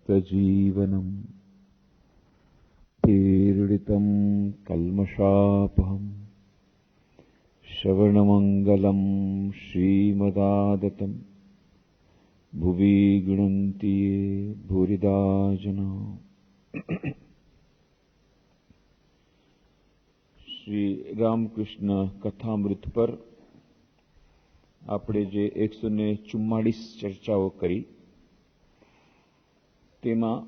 तप्तजीवनम् पीडितं कल्मषापहम् श्रवणमङ्गलं श्रीमदादतं भुवि गृह्णन्ति ये भूरिदा जना। श्री रामकृष्ण कथामृत पर આપણે જે 144 ચર્ચાઓ કરી તેમાં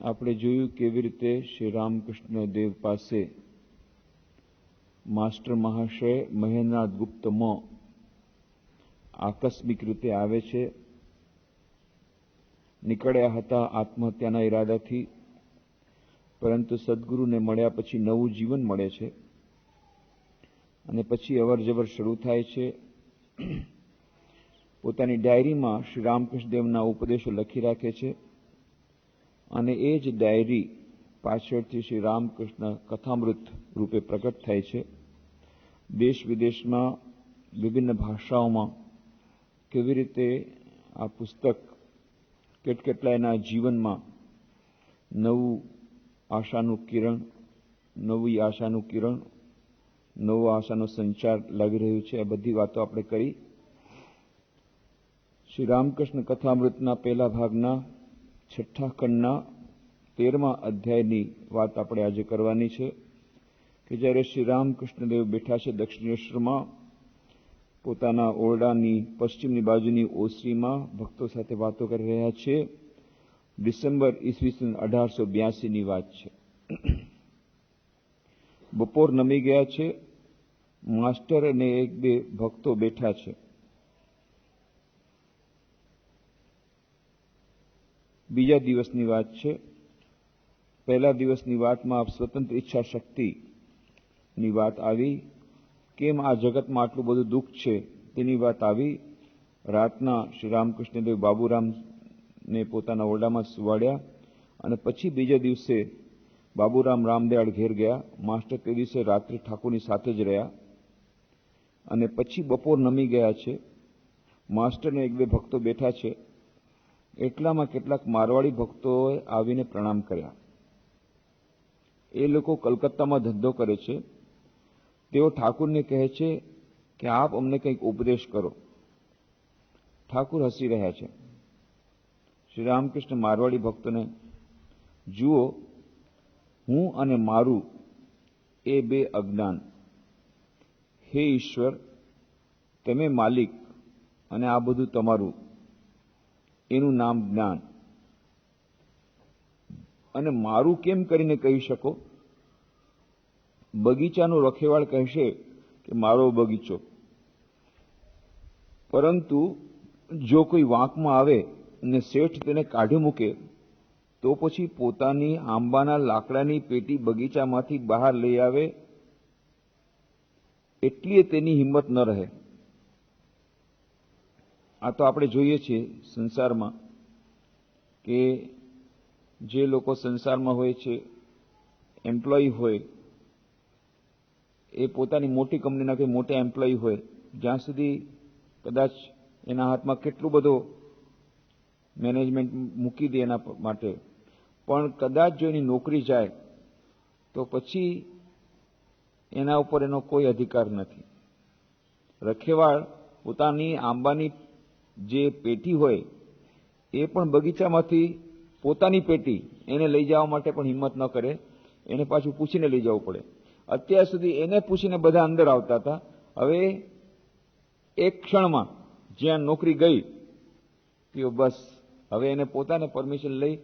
આપણે જોયું કેવી રીતે શ્રી રામકૃષ્ણ દેવ પાસે માસ્ટર મહાશય મહેન્દ્રનાથ ગુપ્ત આકસ્મિક રીતે આવે છે। નીકળ્યા હતા આત્મહત્યાના ઈરાદાથી, પરંતુ સદગુરુને મળ્યા પછી નવું જીવન મળે છે અને પછી અવરજવર શરૂ થાય છે। પોતાની ડાયરીમાં શ્રી રામકૃષ્ણ દેવના ઉપદેશો લખી રાખે છે અને એ જ ડાયરી પાછળથી શ્રી રામકૃષ્ણ કથામૃત રૂપે પ્રગટ થાય છે। દેશ વિદેશમાં વિભિન્ન ભાષાઓમાં કેવી રીતે આ પુસ્તક કેટલાયના જીવનમાં નવું આશાનું કિરણ, નવી આશાનું કિરણ, નવો આશાનો સંચાર લાવી રહ્યું છે। આ બધી વાતો આપણે કરી। શ્રી રામકૃષ્ણ કથામૃતના પહેલા ભાગના 6ઠ્ઠા ખંડના 13મા અધ્યાયની વાત આપણે આજે કરવાની છે કે જ્યારે શ્રી રામકૃષ્ણદેવ બેઠા છે દક્ષિણેશ્વરમાં પોતાના ઓરડાની પશ્ચિમની બાજુની ઓસરીમાં ભક્તો સાથે વાતો કરી રહ્યા છે। ડિસેમ્બર ઈસવીસન 1882ની વાત છે। બપોર નમી ગયા છે। માસ્ટર અને એક બે ભક્તો બેઠા છે। બીજા દિવસની વાત છે। પહેલા દિવસની વાતમાં સ્વતંત્ર ઈચ્છા શક્તિની વાત આવી, કેમ આ જગતમાં આટલું બધું દુઃખ છે તેની વાત આવી। રાતના શ્રી રામકૃષ્ણદેવ બાબુરામને પોતાના ઓરડામાં સુવાડ્યા અને પછી બીજા દિવસે બાબુરામ રામદયાળ ઘેર ગયા। માસ્ટર તે દિવસે રાત્રે ઠાકોરની સાથે જ રહ્યા અને પછી બપોર નમી ગયા છે। માસ્ટરને એક બે ભક્તો બેઠા છે। એટલામાં કેટલાક મારવાડી ભક્તોએ આવીને પ્રણામ કર્યા। એ લોકો કલકત્તામાં ધંધો કરે છે। તેઓ ઠાકુરને કહે છે કે આપ અમને કંઈક ઉપદેશ કરો। ઠાકુર હસી રહ્યા છે। શ્રી રામકૃષ્ણ મારવાડી ભક્તોને, જુઓ, હું અને મારું એ બે અજ્ઞાન, હે ઈશ્વર તમે માલિક અને આ બધું તમારું, એનું નામ જ્ઞાન। અને મારું કેમ કરીને કહી શકો? બગીચાનો રખેવાળ કહેશે કે મારો બગીચો, પરંતુ જો કોઈ વાંકમાં આવે અને શેઠ તેને કાઢી મૂકે તો પછી પોતાની આંબાના લાકડાની પેટી બગીચામાંથી બહાર લઈ આવે એટલી તેની હિંમત ન રહે। આ તો આપણે જોઈએ છીએ સંસારમાં કે જે લોકો સંસારમાં હોય છે, એમ્પ્લોય હોય, એ પોતાની મોટી કંપનીના કોઈ મોટા એમ્પ્લોય હોય, જ્યાં સુધી કદાચ એના હાથમાં કેટલું બધો મેનેજમેન્ટ મૂકી દે એના માટે, પણ કદાચ જો એની નોકરી જાય તો પછી એના ઉપર એનો કોઈ અધિકાર નથી। રખેવાળ પોતાની આંબાની જે પેટી હોય એ પણ બગીચામાંથી પોતાની પેટી એને લઈ જવા માટે પણ હિંમત ન કરે, એને પાછું પૂછીને લઈ જવું પડે। અત્યાર સુધી એને પૂછીને બધા અંદર આવતા હતા, હવે એક ક્ષણમાં જ્યાં નોકરી ગઈ કે બસ હવે એને પોતાને પરમિશન લઈ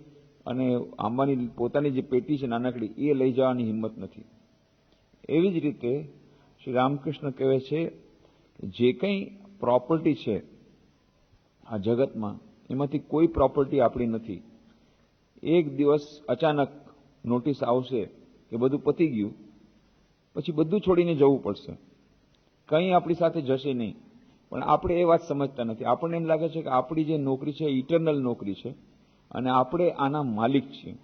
અને આંબાની પોતાની જે પેટી છે નાનકડી એ લઈ જવાની હિંમત નથી। એવી જ રીતે શ્રી રામકૃષ્ણ કહે છે કે જે કંઈ પ્રોપર્ટી છે આ જગતમાં એમાંથી કોઈ પ્રોપર્ટી આપણી નથી। એક દિવસ અચાનક નોટિસ આવશે કે બધું પતી ગયું, પછી બધું છોડીને જવું પડશે, કંઈ આપણી સાથે જશે નહીં, પણ આપણે એ વાત સમજતા નથી। આપણને એમ લાગે છે કે આપણી જે નોકરી છે ઇટરનલ નોકરી છે અને આપણે આના માલિક છીએ।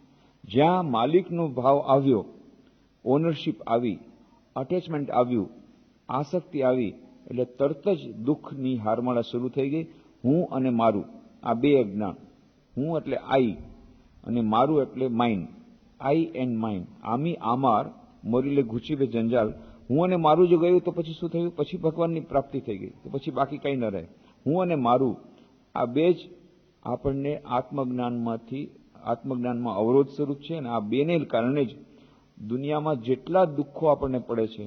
જ્યાં માલિકનો ભાવ આવ્યો, ઓનરશિપ આવી, અટેચમેન્ટ આવ્યું, આસક્તિ આવી, એટલે તરત જ દુઃખની હારમાળા શરૂ થઈ ગઈ। હું અને મારું, આ બે અજ્ઞાન, હું એટલે આઈ અને મારું એટલે માઇન, આઈ એન્ડ માઇન, આમી આમાર મોરીલે ઘૂંચીવે જંજાલ. હું અને મારું જો ગયું તો પછી શું થયું? પછી ભગવાનની પ્રાપ્તિ થઈ ગઈ, તો પછી બાકી કંઈ ન રહે. હું અને મારું આ બે જ આપણને આત્મજ્ઞાનમાં અવરોધ સ્વરૂપ છે. અને આ બેને કારણે જ દુનિયામાં જેટલા દુઃખો આપણને પડે છે,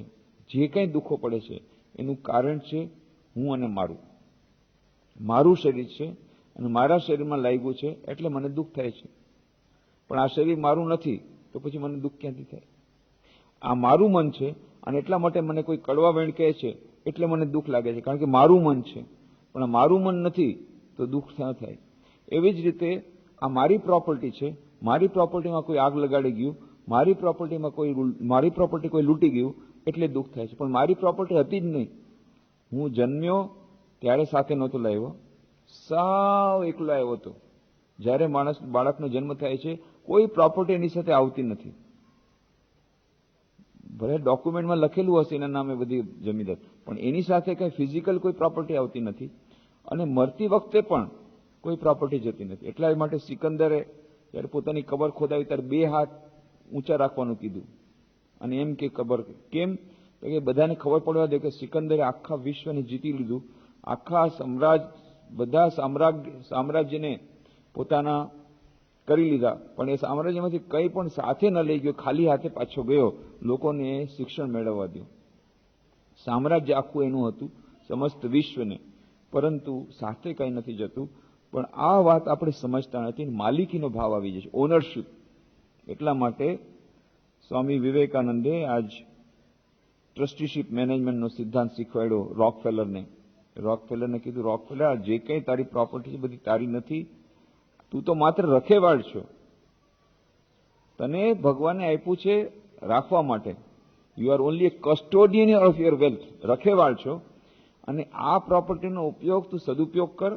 જે કંઈ દુઃખો પડે છે, એનું કારણ છે હું અને મારું. મારું શરીર છે અને મારા શરીરમાં લાગ્યું છે એટલે મને દુઃખ થાય છે. પણ આ શરીર મારું નથી તો પછી મને દુઃખ ક્યાંથી થાય? આ મારું મન છે અને એટલા માટે મને કોઈ કડવા વેણ કહે છે એટલે મને દુઃખ લાગે છે, કારણ કે મારું મન છે. પણ આ મારું મન નથી તો દુઃખ ક્યાં થાય? એવી જ રીતે આ મારી પ્રોપર્ટી છે, મારી પ્રોપર્ટીમાં કોઈ આગ લગાડી ગયું, મારી પ્રોપર્ટી કોઈ લૂંટી ગયું એટલે દુઃખ થાય છે. પણ મારી પ્રોપર્ટી હતી જ નહીં. હું જન્મ્યો ત્યારે સાથે નહોતો લાવ્યો, સાવ એકલો આવ્યો હતો. જ્યારે બાળકનો જન્મ થાય છે કોઈ પ્રોપર્ટી એની સાથે આવતી નથી. ભલે ડોક્યુમેન્ટમાં લખેલું હશે એના નામે બધી જમીન, પણ એની સાથે કઈ ફિઝિકલ કોઈ પ્રોપર્ટી આવતી નથી. અને મરતી વખતે પણ કોઈ પ્રોપર્ટી જતી નથી. એટલા માટે સિકંદરે જ્યારે પોતાની કબર ખોદાવી ત્યારે 2 હાથ ઊંચા રાખવાનું કીધું. અને એમ કે કબર કેમ? તો કે બધાને ખબર પડવા દે કે સિકંદરે આખા વિશ્વને જીતી લીધું, આખા બધા સામ્રાજ્યને પોતાના કરી લીધા, પણ એ સામ્રાજ્યમાંથી કંઈ પણ સાથે ન લઈ ગયો, ખાલી હાથે પાછો ગયો, લોકોને શિક્ષણ મેળવવા દો. સામ્રાજ્ય આખું એનું હતું, સમસ્ત વિશ્વને, પરંતુ સાથે કંઈ નથી જતું. પણ આ વાત આપણે સમજતા નથી. માલિકીનો ભાવ આવી જાય છે, ઓનરશિપ. એટલા માટે સ્વામી વિવેકાનંદે આજ ટ્રસ્ટીશિપ મેનેજમેન્ટનો સિદ્ધાંત શીખવાડ્યો રોકફેલરને કીધું, રોકફેલર, જે કંઈ તારી પ્રોપર્ટી છે બધી તારી નથી, તું તો માત્ર રખેવાળ છો. તને ભગવાને આપ્યું છે રાખવા માટે. You are only a custodian of your wealth. રખેવાળ છો અને આ પ્રોપર્ટીનો ઉપયોગ તું સદુપયોગ કર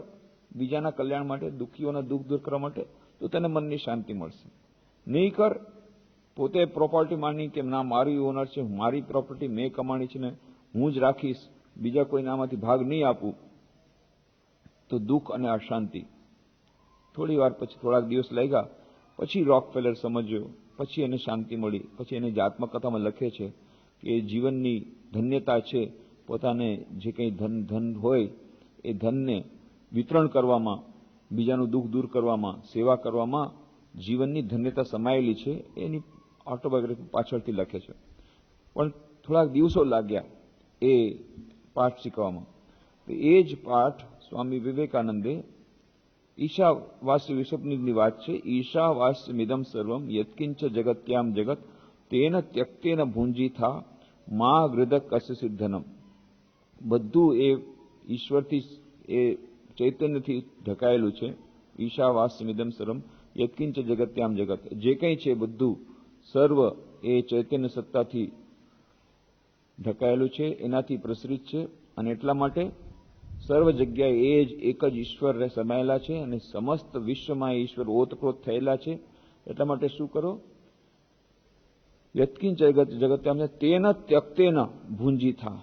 બીજાના કલ્યાણ માટે, દુઃખીઓના દુઃખ દૂર કરવા માટે, તો તને મનની શાંતિ મળશે. નહીં કર પોતે પ્રોપર્ટી માની કે ના મારી ઓનર છે, મારી પ્રોપર્ટી મેં કમાણી છે ને હું જ રાખીશ, બીજા કોઈને આમાંથી ભાગ નહીં આપું, તો દુઃખ અને અશાંતિ. થોડી વાર પછી, થોડાક દિવસ લાગ્યા પછી રોકફેલર સમજ્યો, પછી એને શાંતિ મળી. પછી એને જે આત્મકથામાં લખે છે કે જીવનની ધન્યતા છે પોતાને જે કંઈ ધન હોય એ ધનને વિતરણ કરવામાં, બીજાનું દુઃખ દૂર કરવામાં, સેવા કરવામાં જીવનની ધન્યતા સમાયેલી છે. એની ઓટોબાયોગ્રાફી પાછળથી લખે છે. પણ થોડાક દિવસો લાગ્યા એ પાઠ શીખવામાં. તો એ જ પાઠ સ્વામી વિવેકાનંદે ઈશાવાસ્ય વિષપની વાત છે, ઈશાવાસ્યમિદમ સર્વમ યત્કિંચ જગત્યામ જગત તેન ત્યક્તેન ભુંજીથા મા વૃદક કસ્ય સિદ્ધનમ. બધું એ ઈશ્વરથી, એ ચૈતન્યથી ઢકાયેલું છે. ઈશાવાસ્યમિદમ સર્વમ યત્કિંચ જગત્યામ જગત, જે કંઈ છે બધું સર્વ એ ચૈતન્ય સત્તાથી ઢકાયેલું છે, એનાથી પ્રસરિત છે. અને એટલા માટે સર્વ જગ્યાએ એ જ એક જ ઈશ્વર સમાયેલા છે અને સમસ્ત વિશ્વમાં એ ઈશ્વર ઓતપ્રોત થયેલા છે. એટલા માટે શું કરો? યત્કિંચ જગત્યામ તેન ત્યક્તેન ભુંજીથા.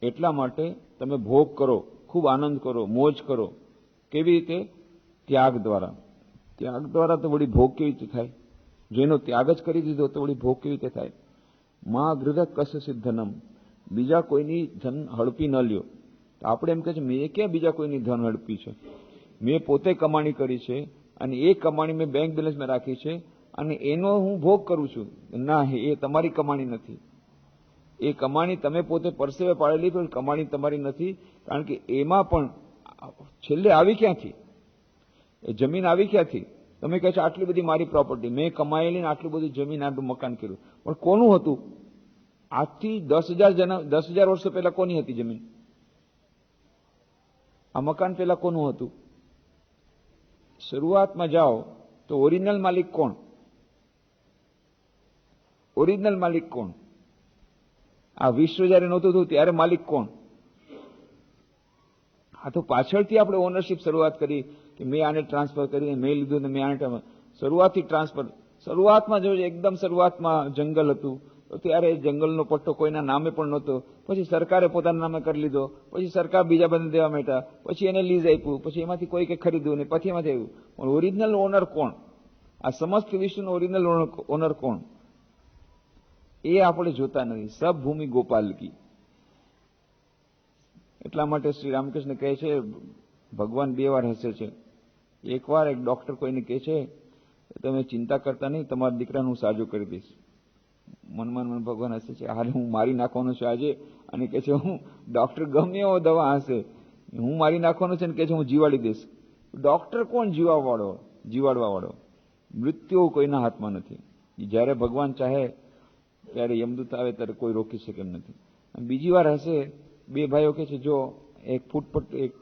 એટલા માટે તમે ભોગ કરો, ખૂબ આનંદ કરો, મોજ કરો. કેવી રીતે? ત્યાગ દ્વારા. ત્યાગ દ્વારા તો વળી ભોગ કેવી રીતે થાય? જેનો ત્યાગ જ કરી દીધો તો વળી ભોગ કેવી રીતે થાય? મા ગૃધક કસ્ય સિદ્ધનમ. બીજા કોઈની ધન હડપી ન લ્યો. આપણે એમ કહે છે મેં ક્યાં બીજા કોઈની ધન હડપી છે, મેં પોતે કમાણી કરી છે અને એ કમાણી મેં બેંક બેલેન્સમાં રાખી છે અને એનો હું ભોગ કરું છું. ના, એ તમારી કમાણી નથી. એ કમાણી તમે પોતે પરસેવે પાડેલી, પણ કમાણી તમારી નથી. કારણ કે એમાં પણ છેલ્લે આવી ક્યાંથી? એ જમીન આવી ક્યાંથી? તમે કહે છો આટલી બધી મારી પ્રોપર્ટી મેં કમાયેલી ને આટલું બધું જમીન, આટલું મકાન કર્યું, પણ કોનું હતું? આજથી 10,000 વર્ષો પહેલા કોની હતી જમીન? આ મકાન પહેલા કોનું હતું? શરૂઆતમાં જાઓ તો ઓરિજિનલ માલિક કોણ? ઓરિજિનલ માલિક કોણ? આ વિશ્વ જયારે નહોતું થયું ત્યારે માલિક કોણ? આ તો પાછળથી આપણે ઓનરશિપ શરૂઆત કરી કે મેં આને ટ્રાન્સફર કરી, મેં લીધું ને મેં આને. શરૂઆતથી ટ્રાન્સફર. શરૂઆતમાં જો એકદમ શરૂઆતમાં જંગલ હતું, તો ત્યારે જંગલનો પટ્ટો કોઈના નામે પણ નહોતો. પછી સરકારે પોતાના નામે કરી લીધો, પછી સરકાર બીજા બંને દેવા માંડ્યા, પછી એને લીઝ આપ્યું, પછી એમાંથી કોઈ કંઈ ખરીદ્યું ને પછી એમાંથી આવ્યું. પણ ઓરિજિનલ ઓનર કોણ? આ સમસ્ત વિશ્વનો ઓરિજિનલ ઓનર કોણ? એ આપણે જોતા નથી. સબ ભૂમિ ગોપાલ કી. એટલા માટે શ્રી રામકૃષ્ણ કહે છે ભગવાન બે વાર હસે છે. એકવાર એક ડોક્ટર કોઈને કહે છે તમે ચિંતા કરતા નહીં, તમારા દીકરાનું હું સાજો કરી દઈશ. મનમાં ભગવાન હસે છે, હાલે હું મારી નાખવાનો છું આજે, અને કહે છે હું ડોક્ટર ગમે એવો દવા હશે હું મારી નાખવાનો છે, ને કહે છે હું જીવાડી દઈશ. ડોક્ટર કોણ? જીવાડવા વાળો. મૃત્યુ કોઈના હાથમાં નથી. જ્યારે ભગવાન ચાહે ત્યારે યમદૂત આવે ત્યારે કોઈ રોકી શકે એમ નથી. બીજી વાર હશે, બે ભાઈઓ કહે છે જો એક ફૂટ પર એક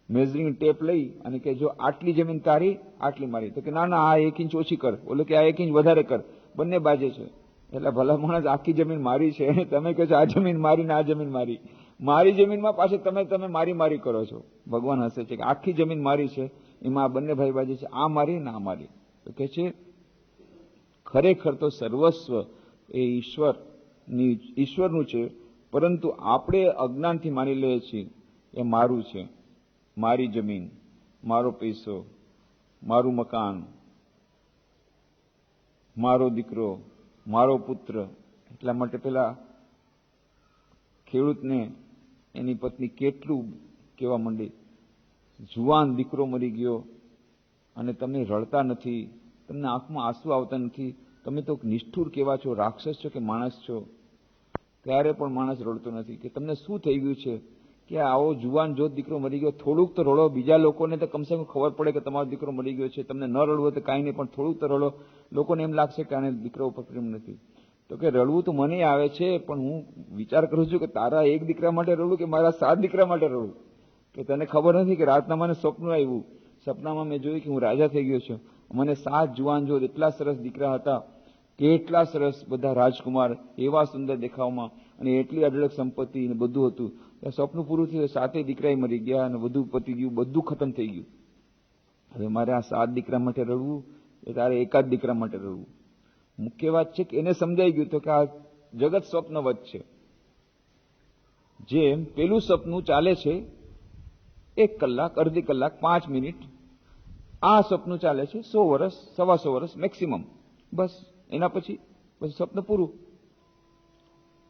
મેઝરિંગ ટેપ લઈ અને કે જો આટલી જમીન તારી, આટલી મારી, તો કે ના ના આ 1 ઇંચ ઓછી કર, ઓલો કે આ 1 ઇંચ વધારે કર, બંને બાજે છે. એટલે ભલા માણસ આખી જમીન મારી છે, તમે કહો છો આ જમીન મારી ને આ જમીન મારી. મારી જમીનમાં પાછી તમે મારી કરો છો. ભગવાન હસે છે કે આખી જમીન મારી છે, એમાં આ બંને ભાઈ બાજે છે, આ મારી ને આ મારી. તો કે છે ખરેખર તો સર્વસ્વ એ ઈશ્વરનું છે, પરંતુ આપણે અજ્ઞાનથી માની લઈએ છીએ એ મારું છે, મારી જમીન, મારો પૈસો, મારું મકાન, મારો દીકરો, મારો પુત્ર. એટલા માટે પેલા ખેડૂતને એની પત્ની કેટલું કહેવા માંડી, જુવાન દીકરો મરી ગયો અને તમે રડતા નથી, તમને આંખમાં આંસુ આવતા નથી, તમે તો નિષ્ઠુર કેવા છો, રાક્ષસ છો કે માણસ છો? ત્યારે પણ માણસ રડતો નથી કે તમને શું થઈ ગયું છે કે આવો જુવાન જો દીકરો મરી ગયો, થોડુંક તો રડો. બીજા લોકોને તો કમસે કમ ખબર પડે કે તમારો દીકરો મરી ગયો છે. તમને ન રડવું તો કાંઈ નહીં, પણ થોડુંક તો રડો. લોકોને એમ લાગશે કે આને દીકરા ઉપર પ્રેમ નથી. તો કે રડવું તો મને આવે છે, પણ હું વિચાર કરું છું કે તારા એક દીકરા માટે રડું કે મારા 7 દીકરા માટે રડું? કે તને ખબર નથી કે રાતના મને સ્વપ્ન આવ્યું, સપનામાં મેં જોયું કે હું રાજા થઈ ગયો છું, મને 7 જુવાન જો એટલા સરસ દીકરા હતા, કેટલા સરસ બધા રાજકુમાર, એવા સુંદર દેખાવમાં, અને એટલી અઢળક સંપત્તિ ને બધું હતું. સ્વપ્ન પૂરું થયું, 7 દીકરા મરી ગયા અને બધું પતી ગયું, બધું ખતમ થઈ ગયું. હવે મારે આ 7 દીકરા માટે રડવું એ તારે એકાદ દીકરા માટે રડવું? મુખ્ય વાત છે કે એને સમજાઈ ગયું તો કે આ જગત સ્વપ્નવત છે. જેમ પેલું સપનું ચાલે છે 1 કલાક, અડધી કલાક, 5 મિનિટ, આ સપનું ચાલે છે 100 વર્ષ, 125 વર્ષ મેક્સિમમ. બસ એના પછી સ્વપ્ન પૂરું.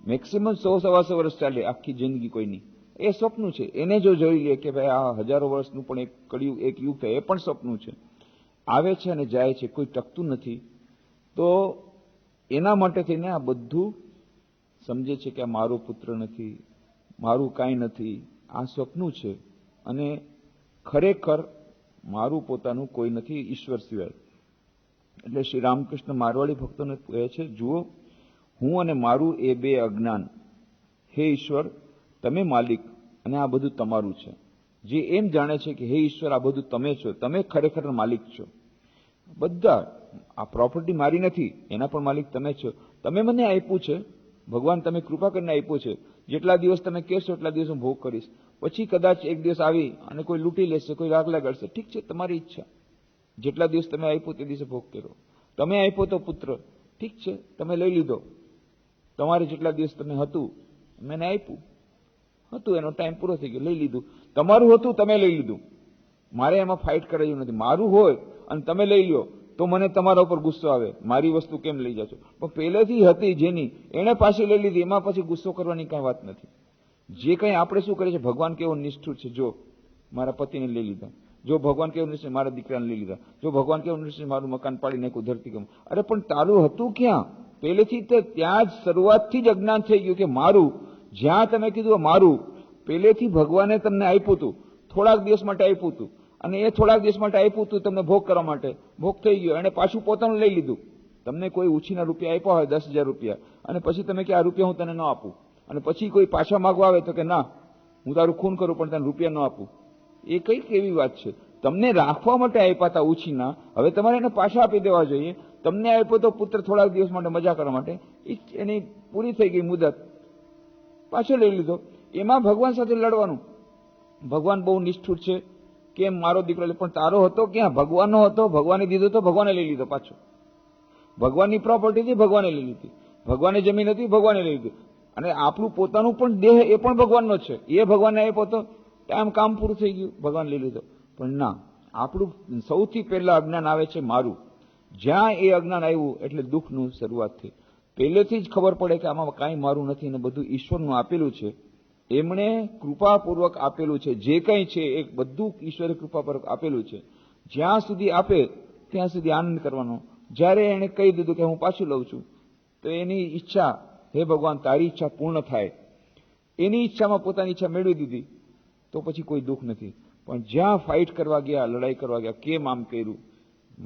મેક્સિમમ 100-125 વર્ષ ચાલે આખી જિંદગી કોઈની, એ સ્વપ્ન છે. એને જો જોઈ લે કે ભાઈ આ હજારો વર્ષનું પણ એક યુગ થાય, એ પણ સ્વપ્ન છે. આવે છે અને જાય છે, કોઈ ટકતું નથી. તો એના માટે થઈને આ બધું સમજે છે કે આ મારો પુત્ર નથી, મારું કાંઈ નથી, આ સ્વપ્ન છે, અને ખરેખર મારું પોતાનું કોઈ નથી ઈશ્વર સિવાય. એટલે શ્રી રામકૃષ્ણ મારવાડી ભક્તોને કહે છે, જુઓ હું અને મારું એ બે અજ્ઞાન, હે ઈશ્વર તમે માલિક અને આ બધું તમારું છે. જે એમ જાણે છે કે હે ઈશ્વર આ બધું તમે છો, તમે ખરેખર માલિક છો. બધા આ પ્રોપર્ટી મારી નથી, એના પણ માલિક તમે છો. તમે મને આપ્યું છે ભગવાન, તમે કૃપા કરીને આપ્યું છે. જેટલા દિવસ તમે કહેશો એટલા દિવસ હું ભોગ કરીશ. પછી કદાચ એક દિવસ આવી અને કોઈ લૂંટી લેશે, કોઈ રાગ લગાડશે, ઠીક છે, તમારી ઈચ્છા. જેટલા દિવસ તમે આપ્યું તે દિવસે ભોગ કરો. તમે આપ્યો તો પુત્ર, ઠીક છે, તમે લઈ લીધો. તમારે જેટલા દિવસ તમે હતું મેં આપ્યું હતું, એનો ટાઈમ પૂરો થઈ ગયો, લઈ લીધું. તમારું હતું, તમે લઈ લીધું. મારે એમાં ફાઇટ કરાયું નથી. મારું હોય અને તમે લઈ લ્યો તો મને તમારા ઉપર ગુસ્સો આવે, મારી વસ્તુ કેમ લઈ જશો? પણ પહેલેથી હતી જેની, એને પાછી લઈ લીધી, એમાં પછી ગુસ્સો કરવાની કાંઈ વાત નથી. જે કંઈ આપણે શું કરીએ છીએ, ભગવાન કેવો નિષ્ઠુર છે, જો મારા પતિને લઈ લીધા, જો ભગવાન કેવું નિશ્ચય મારા દીકરાને લઈ લીધા, જો ભગવાન કેવું નિશ્ચય મારું મકાન પાડી નાખ્યું ધરતીકંપ. અરે પણ તારું હતું ક્યાં? પહેલેથી તો ત્યાં જ શરૂઆતથી જ અજ્ઞાન થઈ ગયું કે મારું. જ્યાં તમે કીધું મારું, પહેલેથી ભગવાને તમને આપ્યું હતું, થોડાક દિવસ માટે આપ્યું હતું, અને એ થોડાક દિવસ માટે આપ્યું હતું તમને ભોગ કરવા માટે, ભોગ થઈ ગયો, એને પાછું પોતાનું લઈ લીધું. તમને કોઈ ઉછીના રૂપિયા આપ્યા હોય 10,000 રૂપિયા, અને પછી તમે કે આ રૂપિયા હું તને ન આપું, અને પછી કોઈ પાછા માગવા આવે તો કે ના હું તારું ખૂન કરું પણ તને રૂપિયા ન આપું. એ કઈ કેવી વાત છે? તમને રાખવા માટે આપ્યા હતા ઉછીના, હવે તમારે એને પાછા આપી દેવા જોઈએ. તમને આપ્યો તો પુત્ર થોડાક દિવસ માટે મજા કરવા માટે, એની પૂરી થઈ ગઈ મુદત, પાછો લઈ લીધો. એમાં ભગવાન સાથે લડવાનું. ભગવાન બહુ નિષ્ઠુર છે, કેમ મારો દીકરો લે, પણ તારો હતો ક્યાં? ભગવાનનો હતો, ભગવાને દીધો તો ભગવાને લઈ લીધો પાછો. ભગવાનની પ્રોપર્ટી હતી, ભગવાને લઈ લીધી. ભગવાને જમીન હતી, ભગવાને લઈ લીધું. અને આપણું પોતાનું પણ દેહ એ પણ ભગવાનનો છે, એ ભગવાનને આપ્યો તો આમ કામ પૂરું થઈ ગયું, ભગવાન લઈ લીધો. પણ ના, આપણું સૌથી પહેલા અજ્ઞાન આવે છે મારું. જ્યાં એ અજ્ઞાન આવ્યું એટલે દુઃખનું શરૂઆત થઈ. પહેલેથી જ ખબર પડે કે આમાં કાંઈ મારું નથી ને બધું ઈશ્વરનું આપેલું છે. એમણે કૃપાપૂર્વક આપેલું છે, જે કંઈ છે એ બધું ઈશ્વરે કૃપાપૂર્વક આપેલું છે. જ્યાં સુધી આપે ત્યાં સુધી આનંદ કરવાનો. જ્યારે એણે કહી દીધું કે હું પાછું લઉં છું, તો એની ઈચ્છા, હે ભગવાન તારી ઈચ્છા પૂર્ણ થાય, એની ઈચ્છામાં પોતાની ઈચ્છા મેળવી દીધી, તો પછી કોઈ દુઃખ નથી. પણ જ્યાં ફાઇટ કરવા ગયા, લડાઈ કરવા ગયા, કેમ આમ કર્યું,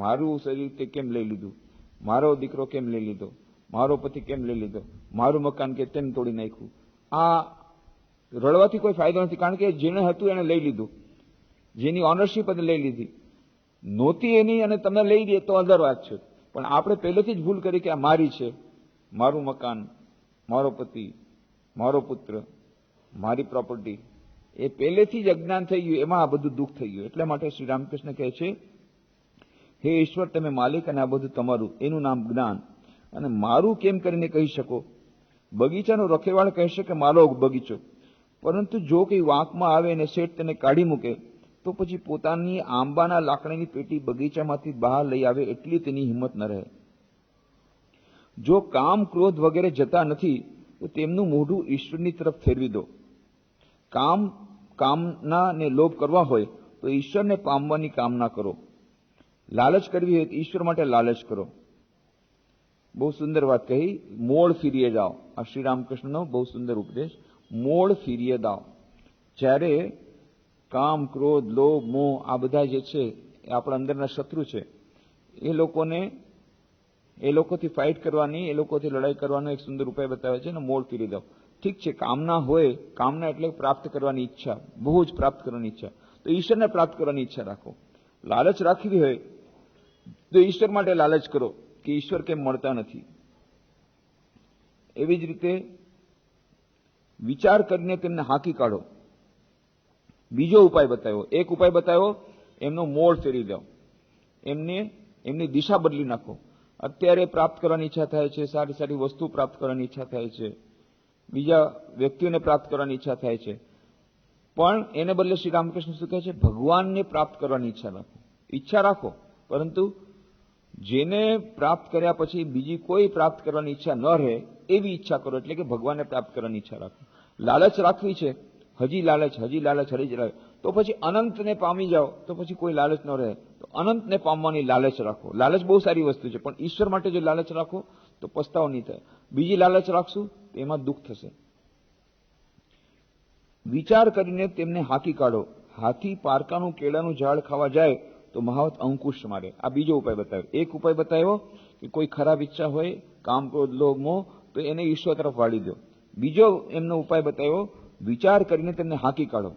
મારું શરીર તે કેમ લઈ લીધું, મારો દીકરો કેમ લઈ લીધો, મારો પતિ કેમ લઈ લીધો, મારું મકાન કે તેમ તોડી નાખ્યું, આ રડવાથી કોઈ ફાયદો નથી. કારણ કે જેને હતું એને લઈ લીધું, જેની ઓનરશીપ હતી લઈ લીધી, નહોતી એની અને તમે લઈ દે તો અધર વાત છે. પણ આપણે પહેલેથી જ ભૂલ કરી કે આ મારી છે, મારું મકાન, મારો પતિ, મારો પુત્ર, મારી પ્રોપર્ટી, એ પહેલેથી જ અજ્ઞાન થઈ ગયું, એમાં આ બધું દુઃખ થઈ ગયું. એટલા માટે શ્રી રામકૃષ્ણ કહે છે, હે ઈશ્વર તમે માલિક અને આ બધું તમારું, એનું નામ જ્ઞાન. અને મારું કેમ કરીને કહી શકો? બગીચાનો રખેવાળ કહેશે કે મારો બગીચો, પરંતુ જો કોઈ વાંકમાં આવે અને શેઠ તેને કાઢી મૂકે, તો પછી પોતાની આંબાના લાકડાની પેટી બગીચામાંથી બહાર લઈ આવે એટલી તેની હિંમત ન રહે. જો કામ, ક્રોધ વગેરે જતા નથી તો તેમનું મોઢું ઈશ્વરની તરફ ફેરવી દો. કામના ને લોભ કરવા હોય તો ઈશ્વરને પામવાની કામના કરો. લાલચ કરવી હોય તો ઈશ્વર માટે લાલચ કરો. બહુ સુંદર વાત કહી, મોડ ફીરીએ જાઓ. આ શ્રી રામકૃષ્ણનો બહુ સુંદર ઉપદેશ, મોડ ફીરીએ જાઓ. જ્યારે કામ, ક્રોધ, લોભ, મોહ આ બધા જે છે એ આપણા અંદરના શત્રુ છે, એ લોકોથી ફાઇટ કરવાની, એ લોકોથી લડાઈ કરવાનો એક સુંદર ઉપાય બતાવે છે ને, મોડ ફીરી દો. ઠીક છે, કામના હોય, કામના એટલે પ્રાપ્ત કરવાની ઈચ્છા, બહુ જ પ્રાપ્ત કરવાની ઈચ્છા, તો ઈશ્વરને પ્રાપ્ત કરવાની ઈચ્છા રાખો. લાલચ રાખવી હોય તો ઈશ્વર માટે લાલચ કરો કે ઈશ્વર કેમ મળતા નથી. એવી જ રીતે વિચાર કરીને તેમને હાંકી કાઢો. બીજો ઉપાય બતાવ્યો, એક ઉપાય બતાવ્યો, એમનો મોડ ફેરી દો, એમની દિશા બદલી નાખો. અત્યારે પ્રાપ્ત કરવાની ઈચ્છા થાય છે, સારી સારી વસ્તુ પ્રાપ્ત કરવાની ઈચ્છા થાય છે, બીજા વ્યક્તિઓને પ્રાપ્ત કરવાની ઈચ્છા થાય છે, પણ એને બદલે શ્રી રામકૃષ્ણ શું કહે છે? ભગવાનને પ્રાપ્ત કરવાની ઈચ્છા રાખો. ઈચ્છા રાખો, પરંતુ જેને પ્રાપ્ત કર્યા પછી બીજી કોઈ પ્રાપ્ત કરવાની ઈચ્છા ન રહે એવી ઈચ્છા કરો. એટલે કે ભગવાનને પ્રાપ્ત કરવાની ઈચ્છા રાખો. લાલચ રાખવી છે, હજી લાલચ, હજી લાલચ, હજી લાલચ, તો પછી અનંતને પામી જાઓ, તો પછી કોઈ લાલચ ન રહે. તો અનંતને પામવાની લાલચ રાખો. લાલચ બહુ સારી વસ્તુ છે, પણ ઈશ્વર માટે જો લાલચ રાખો તો પસ્તાવો નહીં થાય. બીજી લાલચ રાખશું તો એમાં દુઃખ થશે. વિચાર કરીને તેમને હાંકી કાઢો. હાથી પારકાનું કેળાનું ઝાડ ખાવા જાય તો મહાવત અંકુશ મારે. આ બીજો ઉપાય બતાવ્યો. એક ઉપાય બતાવ્યો કે કોઈ ખરાબ ઈચ્છા હોય, કામ, ક્રોધ, લોભ, મોહ, તો એને ઈશ્વર તરફ વાળી દો. બીજો એમનો ઉપાય બતાવ્યો, વિચાર કરીને તેમને હાંકી કાઢો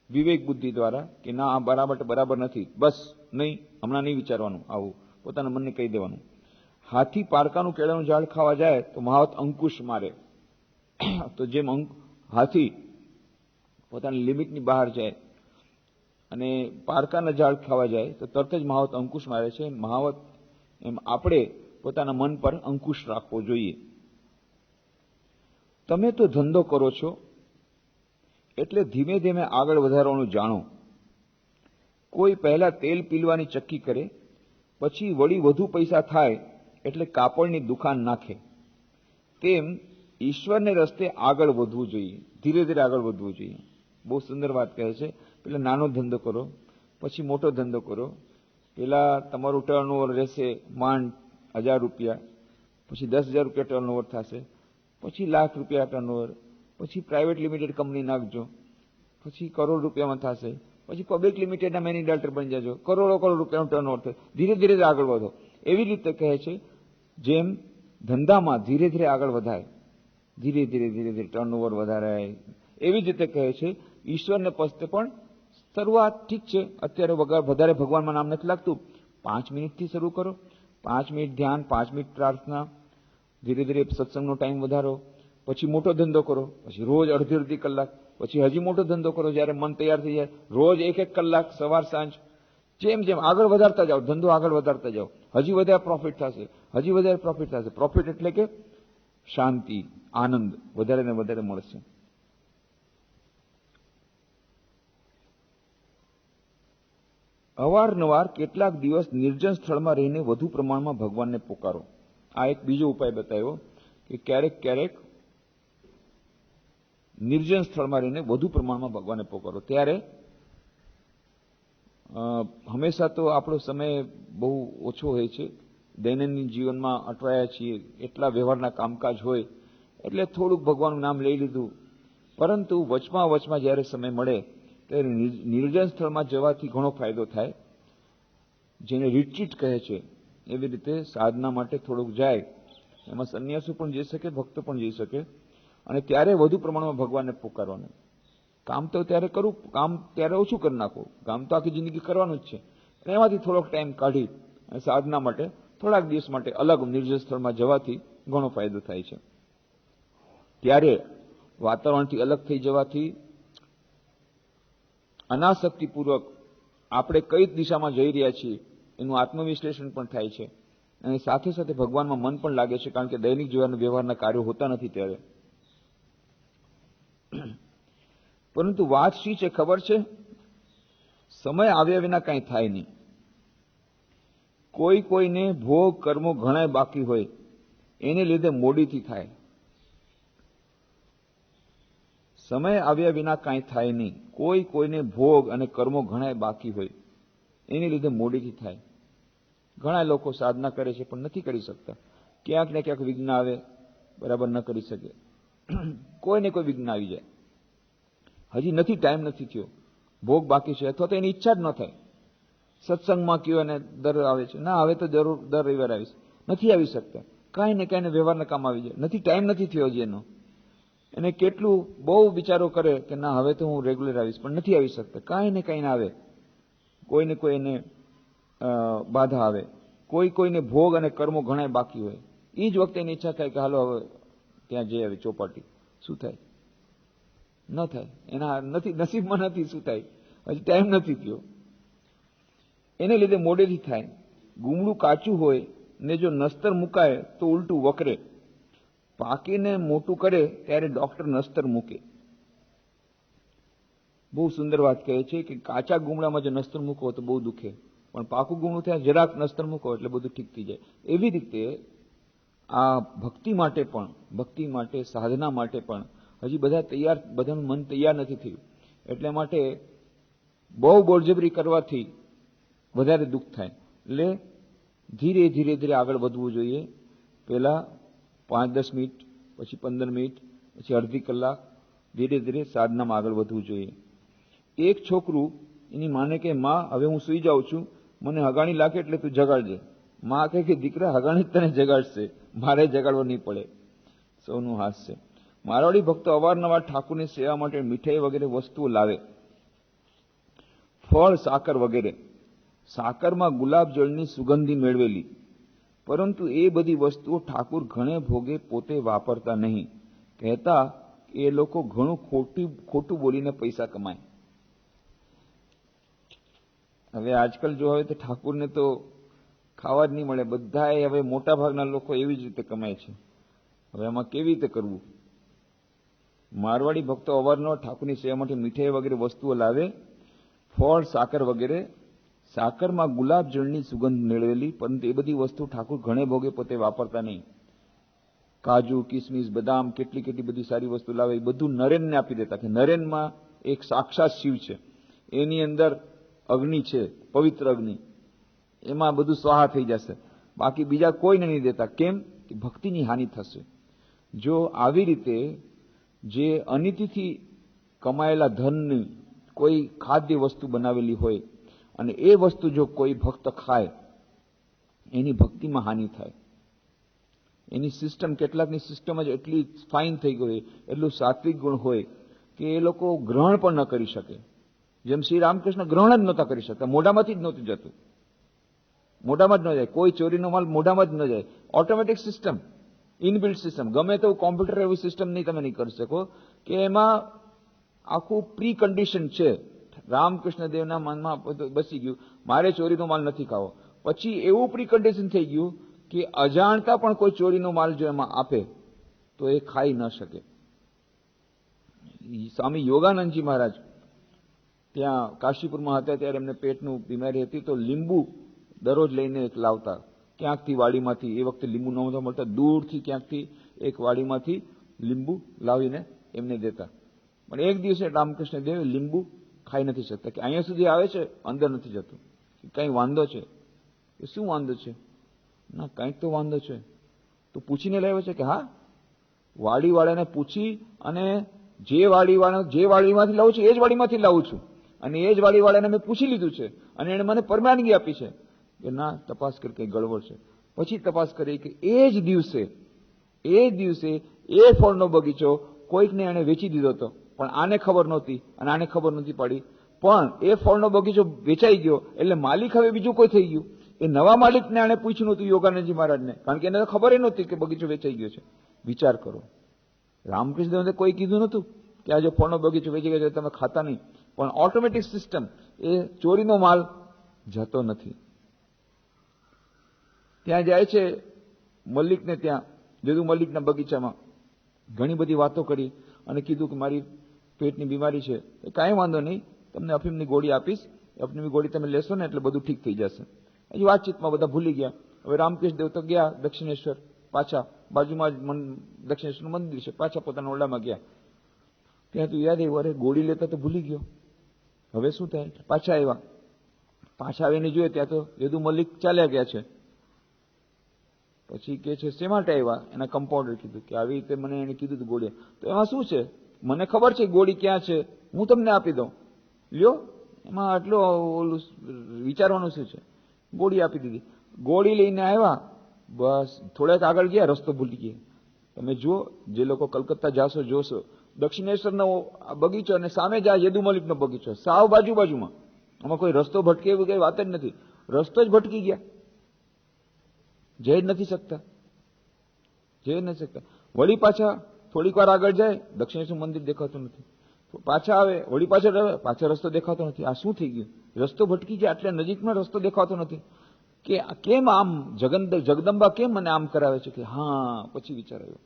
વિવેક બુદ્ધિ દ્વારા, કે ના આ બરાબર નથી, બસ નહીં, હમણાં નહીં વિચારવાનું, આવું પોતાના મનને કહી દેવાનું. હાથી પારકાનું કેળાનું ઝાડ ખાવા જાય તો મહાવત અંકુશ મારે. તો જેમ હાથી પોતાની લિમિટની બહાર જાય અને પારકાના ઝાડ ખાવા જાય તો તરત જ મહાવત અંકુશ મારે છે. મહાવત એમ આપણે પોતાના મન પર અંકુશ રાખવો જોઈએ. તમે તો ધંધો કરો છો એટલે ધીમે ધીમે આગળ વધારવાનું જાણો. કોઈ પહેલા તેલ પીલવાની ચક્કી કરે, પછી વળી વધુ પૈસા થાય એટલે કાપડની દુકાન નાખે. તેમ ઈશ્વરને રસ્તે આગળ વધવું જોઈએ, ધીરે ધીરે આગળ વધવું જોઈએ. બહુ સુંદર વાત કહે છે. પેલા નાનો ધંધો કરો, પછી મોટો ધંધો કરો. પેલા તમારું ટર્નઓવર રહેશે માંડ 1000 રૂપિયા, પછી 10,000 રૂપિયા ટર્નઓવર થશે, પછી લાખ રૂપિયા ટર્નઓવર, પછી પ્રાઇવેટ લિમિટેડ કંપની નાખજો, પછી કરોડ રૂપિયામાં થશે, પછી પબ્લિક લિમિટેડના મેનેજિંગ ડાયરેક્ટર બની જજો, કરોડો રૂપિયાનું ટર્નઓવર થશે. ધીરે ધીરે આગળ વધો. એવી રીતે કહે છે, જેમ ધંધામાં ધીરે ધીરે આગળ વધાય, ધીરે ધીરે ટર્નઓવર વધારાય, એવી જ રીતે કહે છે ઈશ્વરને પસ્તે પણ શરૂઆત ઠીક છે, અત્યારે વધારે ભગવાનમાં નામ નથી લાગતું, 5 મિનિટથી શરૂ કરો. 5 મિનિટ ધ્યાન, 5 મિનિટ પ્રાર્થના, ધીરે ધીરે સત્સંગનો ટાઈમ વધારો, પછી મોટો ધંધો કરો, પછી રોજ અડધી કલાક, પછી હજી મોટો ધંધો કરો. જ્યારે મન તૈયાર થઈ જાય રોજ 1-1 કલાક સવાર સાંજ, જેમ જેમ આગળ વધારતા જાઓ, ધંધો આગળ વધારતા જાઓ, હજી વધારે પ્રોફિટ થશે, હજી વધારે પ્રોફિટ થશે. પ્રોફિટ એટલે કે શાંતિ, આનંદ વધારે ને વધારે મળશે. અવારનવાર કેટલાક દિવસ નિર્જન સ્થળમાં રહીને વધુ પ્રમાણમાં ભગવાનને પોકારો. આ એક બીજો ઉપાય બતાવ્યો કે ક્યારેક ક્યારેક નિર્જન સ્થળમાં રહીને વધુ પ્રમાણમાં ભગવાનને પોકારો. ત્યારે હંમેશા તો આપણો સમય બહુ ઓછો હોય છે, દૈનંદિન જીવનમાં અટવાયા છીએ, એટલા વ્યવહારના કામકાજ હોય એટલે થોડુંક ભગવાનનું નામ લઈ લીધું. પરંતુ વચમાં જ્યારે સમય મળે ત્યારે નિર્જન સ્થળમાં જવાથી ઘણો ફાયદો થાય, જેને રિટ્રીટ કહે છે. એવી રીતે સાધના માટે થોડુંક જાય, એમાં સંન્યાસી પણ જઈ શકે, ભક્તો પણ જઈ શકે, અને ત્યારે વધુ પ્રમાણમાં ભગવાનને પુકારવાનું. કામ તો ત્યારે કરું, કામ ત્યારે ઓછું કરી નાખો, કામ તો આખી જિંદગી કરવાનું જ છે. અને એમાંથી થોડોક ટાઈમ કાઢી અને સાધના માટે થોડાક દિવસ માટે અલગ નિર્જન સ્થળમાં જવાથી ઘણો ફાયદો થાય છે. ત્યારે વાતાવરણથી અલગ થઈ જવાથી અનાસક્તિપૂર્વક આપણે કઈ દિશામાં જઈ રહ્યા છીએ એનું આત્મવિશ્લેષણ પણ થાય છે, અને સાથે સાથે ભગવાનમાં મન પણ લાગે છે, કારણ કે દૈનિક જીવન વ્યવહારના કાર્યો હોતા નથી ત્યારે. પરંતુ વાત શી છે ખબર છે? સમય આવ્યા વિના કાંઈ થાય નહીં. કોઈને ભોગ કર્મો ઘણા બાકી હોય, એને લીધે મોડીથી થાય. સમય આવ્યા વિના કાંઈ થાય નહીં. કોઈને ભોગ અને કર્મો ઘણા બાકી હોય, એને લીધે મોડીથી થાય. ઘણા લોકો સાધના કરે છે પણ નથી કરી શકતા. ક્યાંક ને ક્યાંક વિઘ્ન આવે, બરાબર ન કરી શકે. કોઈને કોઈ વિઘ્ન આવી જાય, હજી નથી, ટાઈમ નથી થયો, ભોગ બાકી છે, અથવા તો એની ઈચ્છા જ ન થાય. સત્સંગમાં કયો અને દર આવે છે, ના હવે તો જરૂર દર રવિવારે આવીશ, નથી આવી શકતા. કાંઈ ને કાંઈ વ્યવહારના કામ આવી જાય, નથી, ટાઈમ નથી થયો હજી એનો. એને કેટલું બહુ વિચારો કરે કે ના હવે તો હું રેગ્યુલર આવીશ, પણ નથી આવી શકતા. કાંઈ ને કાંઈ આવે, કોઈને કોઈ એને બાધા આવે. કોઈને ભોગ અને કર્મો ઘણા બાકી હોય, એ જ વખતે એની ઈચ્છા થાય કે હાલો હવે ત્યાં જઈ આવી ચોપાટી. શું થાય? ન થાય. એના નથી, નસીબમાં નથી. શું થાય? હજી ટાઈમ નથી થયો. એને લીધે મોડેથી થાય. ગુમડું કાચું હોય ને જો નસ્તર મુકાય તો ઉલટું વકરે. પાકીને મોટું કરે ત્યારે ડોક્ટર નસ્તર મૂકે. બહુ સુંદર વાત કહે છે કે કાચા ગુમડામાં જો નસ્તર મૂકો તો બહુ દુખે, પણ પાકું ગુમડું થાય જરાક નસ્તર મૂકો એટલે બધું ઠીક થઈ જાય. એવી રીતે આ ભક્તિ માટે સાધના માટે પણ હજી બધાનું મન તૈયાર નથી થયું. એટલા માટે બહુ બળજબરી કરવાથી વધારે દુઃખ થાય. એટલે ધીરે ધીરે આગળ વધવું જોઈએ. પહેલા 5-10 મિનિટ, પછી 15 મિનિટ, પછી અડધી કલાક, ધીરે ધીરે સાધનામાં આગળ વધવું જોઈએ. એક છોકરું એની માને કે માં હવે હું સૂઈ જાઉં છું, મને હગાણી લાગે એટલે તું જગાડજે. માં કહે કે દીકરા હગાણી તને જગાડશે, મારે જગાડવો નહીં પડે. સૌનું હાસ્ય. મારવાડી ભક્તો અવારનવાર ઠાકુરની સેવા માટે મીઠાઈ વગેરે વસ્તુઓ લાવે, ફળ, સાકર વગેરે. સાકરમાં ગુલાબ જળની સુગંધી મેળવેલી, પરંતુ એ બધી વસ્તુઓ ઠાકુર ઘણે ભોગે પોતે વાપરતા નહીં. કહેતા એ લોકો ઘણું ખોટું બોલીને પૈસા કમાય. હવે આજકાલ જો હવે તો ઠાકુરને તો ખાવા જ નહીં મળે. બધા હવે મોટા ભાગના લોકો એવી જ રીતે કમાય છે. હવે આમાં કેવી રીતે કરવું? મારવાડી ભક્તો અવારનવાર ઠાકુરની સેવા માટે મીઠાઈ વગેરે વસ્તુઓ લાવે, ફળ, સાકર વગેરે. સાકરમાં ગુલાબ જળની સુગંધ મેળવેલી, પરંતુ એ બધી વસ્તુ ઠાકુર ઘણે ભોગે પોતે વાપરતા નહીં. કાજુ, કિસમિસ, બદામ, કેટલી બધી સારી વસ્તુ લાવે, એ બધું નરેનને આપી દેતા કે નરેનમાં એક સાક્ષાત શિવ છે, એની અંદર અગ્નિ છે, પવિત્ર અગ્નિ, એમાં બધું સ્વાહા થઈ જશે. બાકી બીજા કોઈને નહીં દેતા. કેમ? કે ભક્તિની હાનિ થશે. જો આવી રીતે જે અનિતિથી કમાયેલા ધનની કોઈ ખાદ્ય વસ્તુ બનાવેલી હોય અને એ વસ્તુ જો કોઈ ભક્ત ખાય, એની ભક્તિમાં હાનિ થાય. એની સિસ્ટમ, કેટલાકની સિસ્ટમ જ એટલી ફાઇન થઈ ગઈ હોય, એટલું સાત્વિક ગુણ હોય કે એ લોકો ગ્રહણ પણ ન કરી શકે. જેમ શ્રી રામકૃષ્ણ ગ્રહણ જ નહોતા કરી શકતા, મોઢામાંથી જ નહોતું જતું, મોઢામાં જ ન જાય. કોઈ ચોરીનો માલ મોઢામાં જ ન જાય. Automatic system, inbuilt system. ગમે તેવું કોમ્પ્યુટર એવી સિસ્ટમ નહીં, તમે નહીં કરી શકો કે એમાં આખું પ્રી કન્ડિશન છે. રામકૃષ્ણદેવના મનમાં બસી ગયું મારે ચોરીનો માલ નથી ખાવો. પછી એવું પ્રિકન્ડિશન થઈ ગયું કે અજાણતા પણ કોઈ ચોરીનો માલ જો એમાં આપે તો એ ખાઈ ન શકે. સ્વામી યોગાનંદજી મહારાજ ત્યાં કાશીપુરમાં હતા ત્યારે એમને પેટનું બીમારી હતી, તો લીંબુ દરરોજ લઈને લાવતા ક્યાંકથી વાડીમાંથી. એ વખતે લીંબુ નહોતા મળતા, દૂરથી ક્યાંકથી એક વાડીમાંથી લીંબુ લાવીને એમને દેતા. પણ એક દિવસે રામકૃષ્ણ દેવ લીંબુ ખાઈ નથી શકતા કે અહીંયા સુધી આવે છે, અંદર નથી જતું. કંઈ વાંધો છે? એ શું વાંધો છે? ના, કંઈક તો વાંધો છે. તો પૂછીને લાવ્યો છે કે હા, વાડીવાળાને પૂછી અને જે વાડીમાંથી લાવું છું એ જ વાડીમાંથી લાવું છું, અને એ જ વાડીવાળાને મેં પૂછી લીધું છે અને એણે મને પરવાનગી આપી છે કે ના, તપાસ કરી કંઈ ગડબડ છે. પછી તપાસ કરી કે એ જ દિવસે એ ફળનો બગીચો કોઈકને એણે વેચી દીધો હતો, પણ આને ખબર નહોતી અને આને ખબર નહોતી પડી. પણ એ ફળનો બગીચો વેચાઈ ગયો એટલે માલિક હવે બીજું કોઈ થઈ ગયું. એ નવા માલિકને આણે પૂછ્યું નહોતું યોગાનંદજી મહારાજને, કારણ કે એને તો ખબર નહોતી કે બગીચો વેચાઈ ગયો છે. વિચાર કરો, રામકૃષ્ણદેવને કોઈ કીધું નહોતું કે આ જો ફળનો બગીચો વેચી ગયો છે તમે ખાતા નહીં, પણ ઓટોમેટિક સિસ્ટમ એ ચોરીનો માલ જતો નથી. ત્યાં જાય છે મલ્લિકને, ત્યાં જદુ મલ્લિકના બગીચામાં ઘણી બધી વાતો કરી અને કીધું કે મારી પેટની બીમારી છે, એ કાંઈ વાંધો નહીં, તમને અફીમની ગોળી આપીશ, અફીમની ગોળી તમે લેશો ને એટલે બધું ઠીક થઈ જશે. એ વાતચીતમાં બધા ભૂલી ગયા. હવે રામકૃષ્ણ દેવ તો ગયા દક્ષિણેશ્વર, પાછા બાજુમાં જ દક્ષિણેશ્વરનું મંદિર છે, પાછા પોતાના ઓરડામાં ગયા. ત્યાં તો યાદ આવ્યું, અરે ગોળી લેતા તો ભૂલી ગયો, હવે શું થાય? પાછા આવ્યા. પાછા આવીને જોઈએ ત્યાં તો યદુ મલ્લિક ચાલ્યા ગયા છે. પછી કે છે શેમાં માટે આવ્યા? એના કમ્પાઉન્ડર કીધું કે આવી રીતે મને એને કીધું ગોળી. તો એમાં શું છે? મને ખબર છે ગોળી ક્યાં છે, હું તમને આપી દઉં, લ્યો, એમાં આટલું ઓલું વિચારવાનું શું છે? ગોળી આપી દીધી. ગોળી લઈને આવ્યા, બસ થોડાક આગળ ગયા, રસ્તો ભૂલી ગયા. તમે જુઓ, જે લોકો કલકત્તા જાશો જોશો, દક્ષિણેશ્વરનો બગીચો અને સામે જ આ યદુ મલિકનો બગીચો, સાવ બાજુમાં. આમાં કોઈ રસ્તો ભટકે એવી કઈ વાત જ નથી. રસ્તો જ ભટકી ગયા, જઈ જ નથી શકતા. વળી પાછા થોડીક વાર આગળ જાય, દક્ષિણેશ્વર મંદિર દેખાતું નથી. પાછા આવે, વળી પાછા રસ્તો દેખાતો નથી. આ શું થઈ ગયું? રસ્તો ભટકી ગયા, એટલે નજીકમાં રસ્તો દેખાતો નથી. કે કેમ આમ જગદંબા કેમ મને આમ કરાવે છે? કે હા, પછી વિચાર આવ્યો,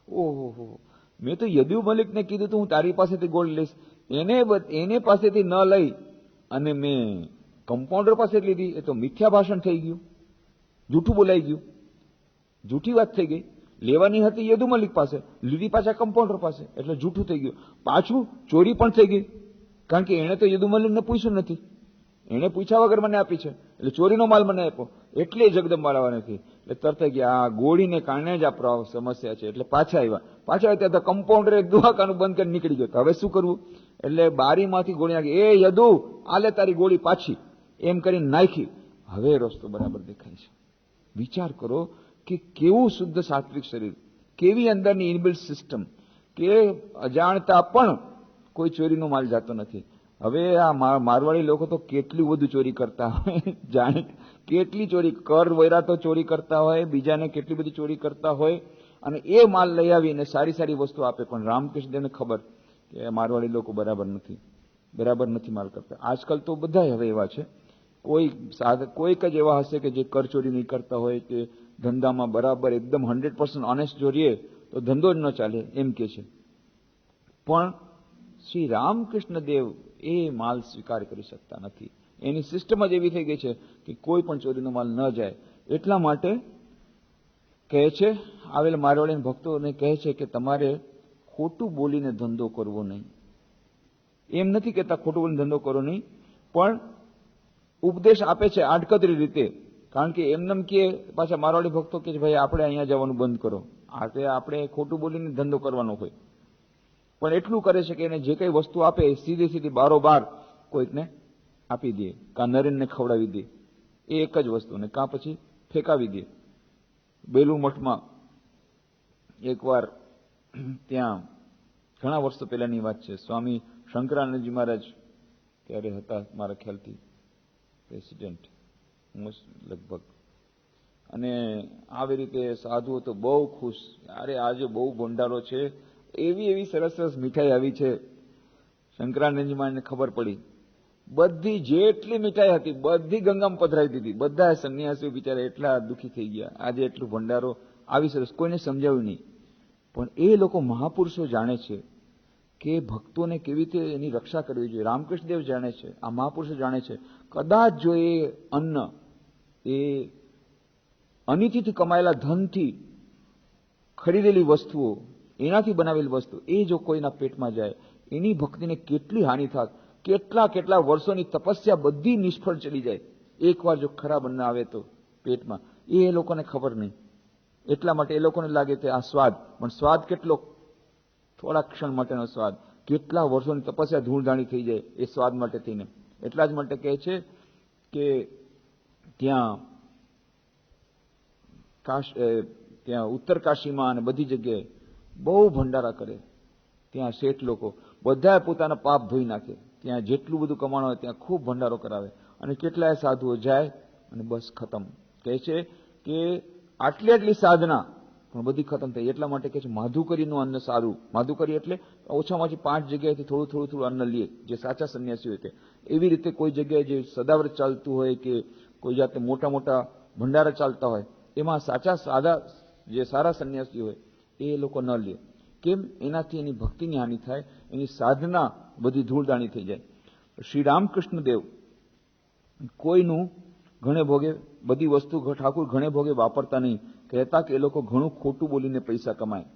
ઓહો, મેં તો યદુ મલિકને કીધું તું હું તારી પાસેથી ગોળી લઈશ, એને પાસેથી ન લઈ અને મેં કમ્પાઉન્ડર પાસે લીધી. એ તો મિથ્યા ભાષણ થઈ ગયું, જૂઠું બોલાઈ ગયું, જૂઠી વાત થઈ ગઈ. લેવાની હતી યદુ મલિક પાસે, લીધી પાછા કમ્પાઉન્ડર પાસે, એટલે જૂઠું થઈ ગયું. પાછું ચોરી પણ થઈ ગઈ, કારણ કે એણે તો યદુ મલિકને પૂછ્યું નથી, એણે પૂછ્યા વગર મને આપી છે, એટલે ચોરીનો માલ મને આપ્યો, એટલે જગદંબા નથી. એટલે તરત ગયા આ ગોળીને કારણે જ આ સમસ્યા છે. એટલે પાછા આવ્યા ત્યાં તો કમ્પાઉન્ડરે દુહાકાનું બંધ કરી નીકળી ગયો. હવે શું કરવું? એટલે બારીમાંથી ગોળી નાખી, એ યદુ આલે તારી ગોળી પાછી, એમ કરીને નાખી. હવે રસ્તો બરાબર દેખાય છે. વિચાર કરો કે કેવું શુદ્ધ સાત્વિક શરીર, કેવી અંદરની ઇનબિલ્ટ સિસ્ટમ, કે અજાણતા પણ કોઈ ચોરીનો માલ જતો નથી. હવે આ મારવાડી લોકો તો કેટલું બધું ચોરી કરતા હોય, જાણે કેટલી ચોરી, કર વૈરાતો ચોરી કરતા હોય, બીજાને કેટલી બધી ચોરી કરતા હોય, અને એ માલ લઈ આવીને સારી વસ્તુ આપે. પણ રામકૃષ્ણદેવને ખબર કે મારવાડી લોકો બરાબર નથી માલ કરતા. આજકાલ તો બધા હવે એવા છે, કોઈક જ એવા હશે કે જે કર ચોરી નહીં કરતા હોય, કે ધંધામાં બરાબર એકદમ 100% ઓનેસ્ટ જોડીએ તો ધંધો જ ન ચાલે એમ કે છે. પણ શ્રી રામકૃષ્ણ દેવ એ માલ સ્વીકાર કરી શકતા નથી. એની સિસ્ટમ જ એવી થઈ ગઈ છે કે કોઈ પણ ચોરીનો માલ ન જાય. એટલા માટે કહે છે, આવેલા મારવાડી ભક્તોને કહે છે કે તમારે ખોટું બોલીને ધંધો કરવો નહીં. એમ નથી કહેતા ખોટું બોલીને ધંધો કરો નહીં, પણ ઉપદેશ આપે છે આડકતરી રીતે. કારણ કે એમનેમ કે પાછા મારવાડી ભક્તો કે ભાઈ આપણે અહીંયા જવાનું બંધ કરો, આપણે ખોટું બોલીને ધંધો કરવાનો હોય. પણ એટલું કરે છે કે એને જે કઈ વસ્તુ આપે સીધી બારોબાર કોઈકને આપી દે, કાં નરેનને ખવડાવી દે, એ એક જ વસ્તુને, કાં પછી ફેંકાવી દે. બેલું મઠમાં એકવાર, ત્યાં ઘણા વર્ષો પહેલાની વાત છે, સ્વામી શંકરાનંદજી મહારાજ ત્યારે હતા મારા ખ્યાલથી પ્રેસિડેન્ટ લગભગ, અને આવી રીતે સાધુઓ તો બહુ ખુશ, અરે આજે બહુ ભંડારો છે, એવી સરસ મીઠાઈ આવી છે. શંકરાનંદજી મહારાજને ખબર પડી બધી જેટલી મીઠાઈ હતી બધી ગંગામાં પધરાવી દીધી. બધા સંન્યાસીઓ બિચારા એટલા દુઃખી થઈ ગયા. આજે એટલું ભંડારો આવી સરસ કોઈને સમજાવ્યું નહીં. પણ એ લોકો મહાપુરુષો જાણે છે કે ભક્તોને કેવી રીતે એની રક્ષા કરવી જોઈએ. રામકૃષ્ણદેવ જાણે છે, આ મહાપુરુષો જાણે છે. કદાચ જો એ અન્ન એ અનિતિથી કમાયેલા ધનથી ખરીદેલી વસ્તુઓ, એનાથી બનાવેલી વસ્તુ એ જો કોઈના પેટમાં જાય, એની ભક્તિને કેટલી હાનિ થાય. કેટલા કેટલા વર્ષોની તપસ્યા બધી નિષ્ફળ ચડી જાય એકવાર જો ખરાબ અન્ન આવે તો પેટમાં. એ લોકોને ખબર નહીં. એટલા માટે એ લોકોને લાગે કે આ સ્વાદ, પણ સ્વાદ કેટલો? થોડા ક્ષણ માટેનો સ્વાદ. કેટલા વર્ષોની તપસ્યા ધૂળધાણી થઈ જાય એ સ્વાદ માટે થઈને. એટલા જ માટે કહે છે કે ત્યાં ઉત્તર કાશીમાં અને બધી જગ્યાએ બહુ ભંડારા કરે. ત્યાં શેઠ લોકો બધા પોતાના પાપ ધોઈ નાખે. ત્યાં જેટલું બધું કમાણું હોય ત્યાં ખૂબ ભંડારો કરાવે. અને કેટલાય સાધુઓ જાય અને બસ ખતમ. કહે છે કે આટલી આટલી સાધના પણ બધી ખતમ થઈ. એટલા માટે કહે છે માધુકરીનું અન્ન સારું. માધુકરી એટલે ઓછામાં ઓછી 5 જગ્યાએથી થોડું થોડું થોડું અન્ન લે, જે સાચા સંન્યાસી હોય તે. એવી રીતે કોઈ જગ્યાએ જે સદાવ્રત ચાલતું હોય કે કોઈ જાતે મોટા મોટા ભંડારા ચાલતા હોય, એમાં સાચા સાદા જે સારા સંન્યાસી હોય એ લોકો ન લે. કેમ? એનાથી એની ભક્તિની હાનિ થાય, એની સાધના બધી ધૂળદાણી થઈ જાય. શ્રી રામકૃષ્ણ દેવ કોઈનું ઘણે ભોગે બધી વસ્તુ ઠાકુર ઘણે ભોગે વાપરતા નહીં. કહેતા કે એ લોકો ઘણું ખોટું બોલીને પૈસા કમાય.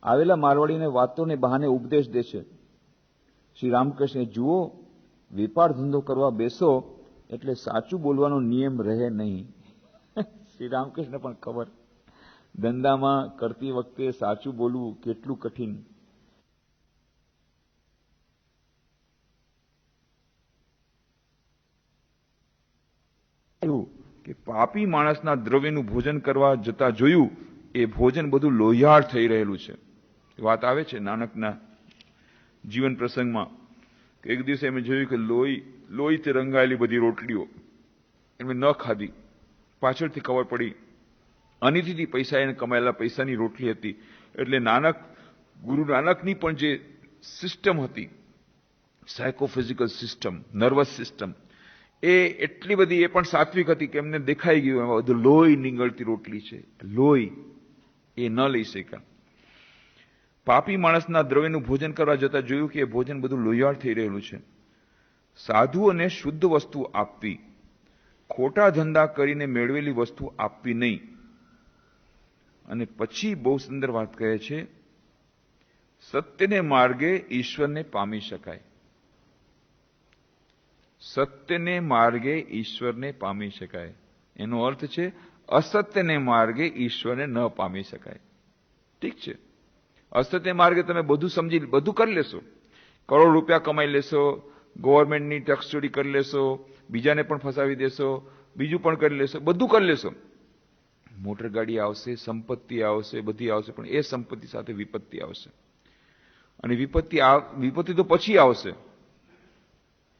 આવેલા મારવાડીને વાતોને બહાને ઉપદેશ દે છે. શ્રી રામકૃષ્ણ જુઓ, વેપાર ધંધો કરવા બેસો એટલે સાચું બોલવાનો નિયમ રહે નહીં. શ્રી રામકૃષ્ણ પણ ખબર, ધંધામાં કરતી વખતે સાચું બોલવું કેટલું કઠિન. કે પાપી માણસના દ્રવ્યનું ભોજન કરવા જતા જોયું, એ ભોજન બધું લોહિયાળ થઈ રહેલું છે. વાત આવે છે નાનકના જીવન પ્રસંગમાં. એક દિવસે એમ જોયું કે લોહીથી રંગાયેલી બધી રોટલીઓ એમને ન ખાધી. પાછળથી ખબર પડી અનિતિથી પૈસા એને કમાયેલા પૈસાની રોટલી હતી. એટલે ગુરુ નાનકની પણ જે સિસ્ટમ હતી, સાયકોફિઝિકલ સિસ્ટમ, નર્વસ સિસ્ટમ, એ એટલી બધી એ પણ સાત્વિક હતી કે એમને દેખાઈ ગયું એમાં બધું લોહી નીંગળતી રોટલી છે. લોહી એ ન લઈ શક્યા. પાપી માણસના દ્રવ્યનું ભોજન કરવા જતા જોયું કે એ ભોજન બધું લોહિયાળ થઈ રહેલું છે. સાધુઓને શુદ્ધ વસ્તુ આપવી, ખોટા ધંધા કરીને મેળવેલી વસ્તુ આપવી નહીં. અને પછી બહુ સુંદર વાત કહે છે, સત્યને માર્ગે ઈશ્વરને પામી શકાય. સત્યને માર્ગે ઈશ્વરને પામી શકાય. એનો અર્થ છે અસત્યને માર્ગે ઈશ્વરને ન પામી શકાય. ઠીક છે, અસત્ય માર્ગે તમે બધું સમજી બધું કરી લેશો, કરોડ રૂપિયા કમાઈ લેશો, ગવર્મેન્ટની ટેક્સ ચોરી કરી લેશો, બીજાને પણ ફસાવી દેશો, બીજું પણ કરી લેશો, બધું કરી લેશો. મોટર ગાડી આવશે, સંપત્તિ આવશે, બધી આવશે, પણ એ સંપત્તિ સાથે વિપત્તિ આવશે. અને વિપત્તિ તો પછી આવશે,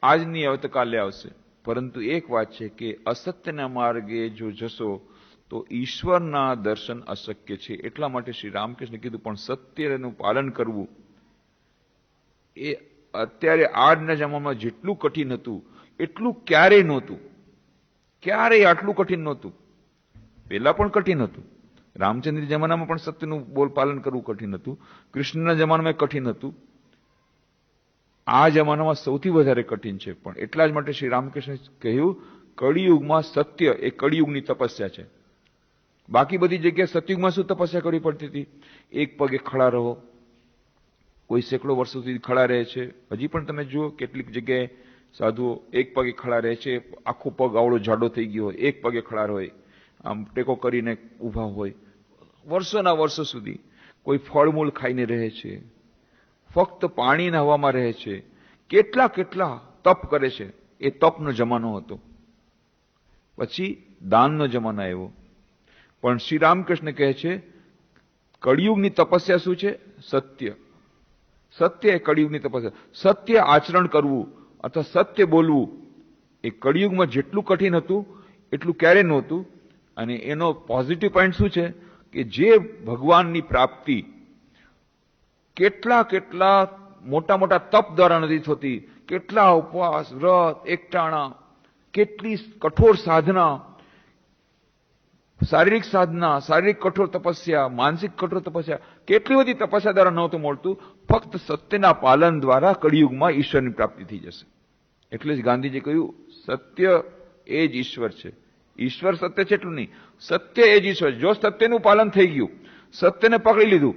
આજ નહીં આવે તો કાલે આવશે. પરંતુ એક વાત છે કે અસત્યના માર્ગે જો જશો તો ઈશ્વરના દર્શન અશક્ય છે. એટલા માટે શ્રી રામકૃષ્ણે કીધું પણ સત્યનું પાલન કરવું એ અત્યારે આજના જમાનામાં જેટલું કઠિન હતું એટલું ક્યારેય નહોતું. ક્યારેય આટલું કઠિન નહોતું. પહેલા પણ કઠિન હતું. રામચંદ્ર જમાનામાં પણ સત્યનું પાલન કરવું કઠિન હતું. કૃષ્ણના જમાનામાં કઠિન હતું. આ જમાનામાં સૌથી વધારે કઠિન છે. પણ એટલા જ માટે શ્રી રામકૃષ્ણે કહ્યું કળિયુગમાં સત્ય એ કળિયુગની તપસ્યા છે. બાકી બધી જગ્યાએ સતયુગમાં શું તપસ્યા કરવી પડતી હતી? એક પગે ખડા રહો. કોઈ સેંકડો વર્ષો સુધી ખડા રહે છે. હજી પણ તમે જુઓ કેટલીક જગ્યાએ સાધુઓ એક પગે ખડા રહે છે. આખો પગ આવડો જાડો થઈ ગયો હોય, એક પગે ખડા હોય, આમ ટેકો કરીને ઊભા હોય વર્ષોના વર્ષો સુધી. કોઈ ફળમૂળ ખાઈને રહે છે, ફક્ત પાણીના હવામાં રહે છે. કેટલા કેટલા તપ કરે છે. એ તપનો જમાનો હતો. પછી દાનનો જમાનો આવ્યો. પણ શ્રી રામકૃષ્ણ કહે છે કળિયુગની તપસ્યા શું છે? સત્ય. સત્ય એ કળિયુગની તપસ્યા. સત્ય આચરણ કરવું અથવા સત્ય બોલવું એ કળિયુગમાં જેટલું કઠિન હતું એટલું ક્યારે નહોતું. અને એનો પોઝિટિવ પોઈન્ટ શું છે કે જે ભગવાનની પ્રાપ્તિ કેટલા કેટલા મોટા મોટા તપ દ્વારા નથી થતી. કેટલા ઉપવાસ, વ્રત, એકટાણા, કેટલી કઠોર સાધના, શારીરિક સાધના, શારીરિક કઠોર તપસ્યા, માનસિક કઠોર તપસ્યા, કેટલી બધી તપસ્યા દ્વારા નહોતું મળતું. ફક્ત સત્યના પાલન દ્વારા કળિયુગમાં ઈશ્વરની પ્રાપ્તિ થઈ જશે. એટલે જ ગાંધીજી કહ્યું, સત્ય એ જ ઈશ્વર છે. ઈશ્વર સત્ય છે એટલું નહીં, સત્ય એ જ ઈશ્વર. જો સત્યનું પાલન થઈ ગયું, સત્યને પકડી લીધું,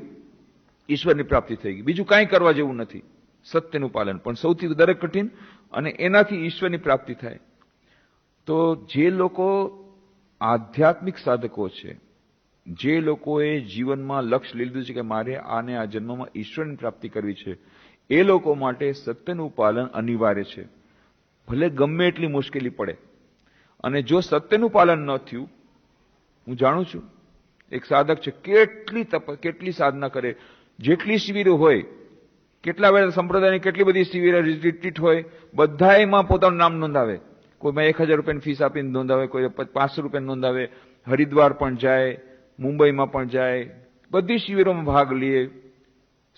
ઈશ્વરની પ્રાપ્તિ થઈ ગઈ. બીજું કાંઈ કરવા જેવું નથી. સત્યનું પાલન પણ સૌથી વધારે કઠિન, અને એનાથી ઈશ્વરની પ્રાપ્તિ થાય. તો જે લોકો આધ્યાત્મિક સાધકો છે, જે લોકોએ જીવનમાં લક્ષ્ય લીધું છે કે મારે આને આ જન્મમાં ઈશ્વરની પ્રાપ્તિ કરવી છે, એ લોકો માટે સત્યનું પાલન અનિવાર્ય છે, ભલે ગમે એટલી મુશ્કેલી પડે. અને જો સત્યનું પાલન ન થયું, હું જાણું છું એક સાધક છે, કેટલી સાધના કરે, જેટલી શિબિરો હોય, કેટલા વેળા સંપ્રદાયની કેટલી બધી શિબિર રિટ્રીટ હોય, બધાયમાં પોતાનું નામ નોંધાવે. કોઈમાં 1000 રૂપિયાની ફીસ આપીને નોંધાવે, કોઈ 500 રૂપિયા નોંધાવે, હરિદ્વાર પણ જાય, મુંબઈમાં પણ જાય, બધી શિબિરોમાં ભાગ લે,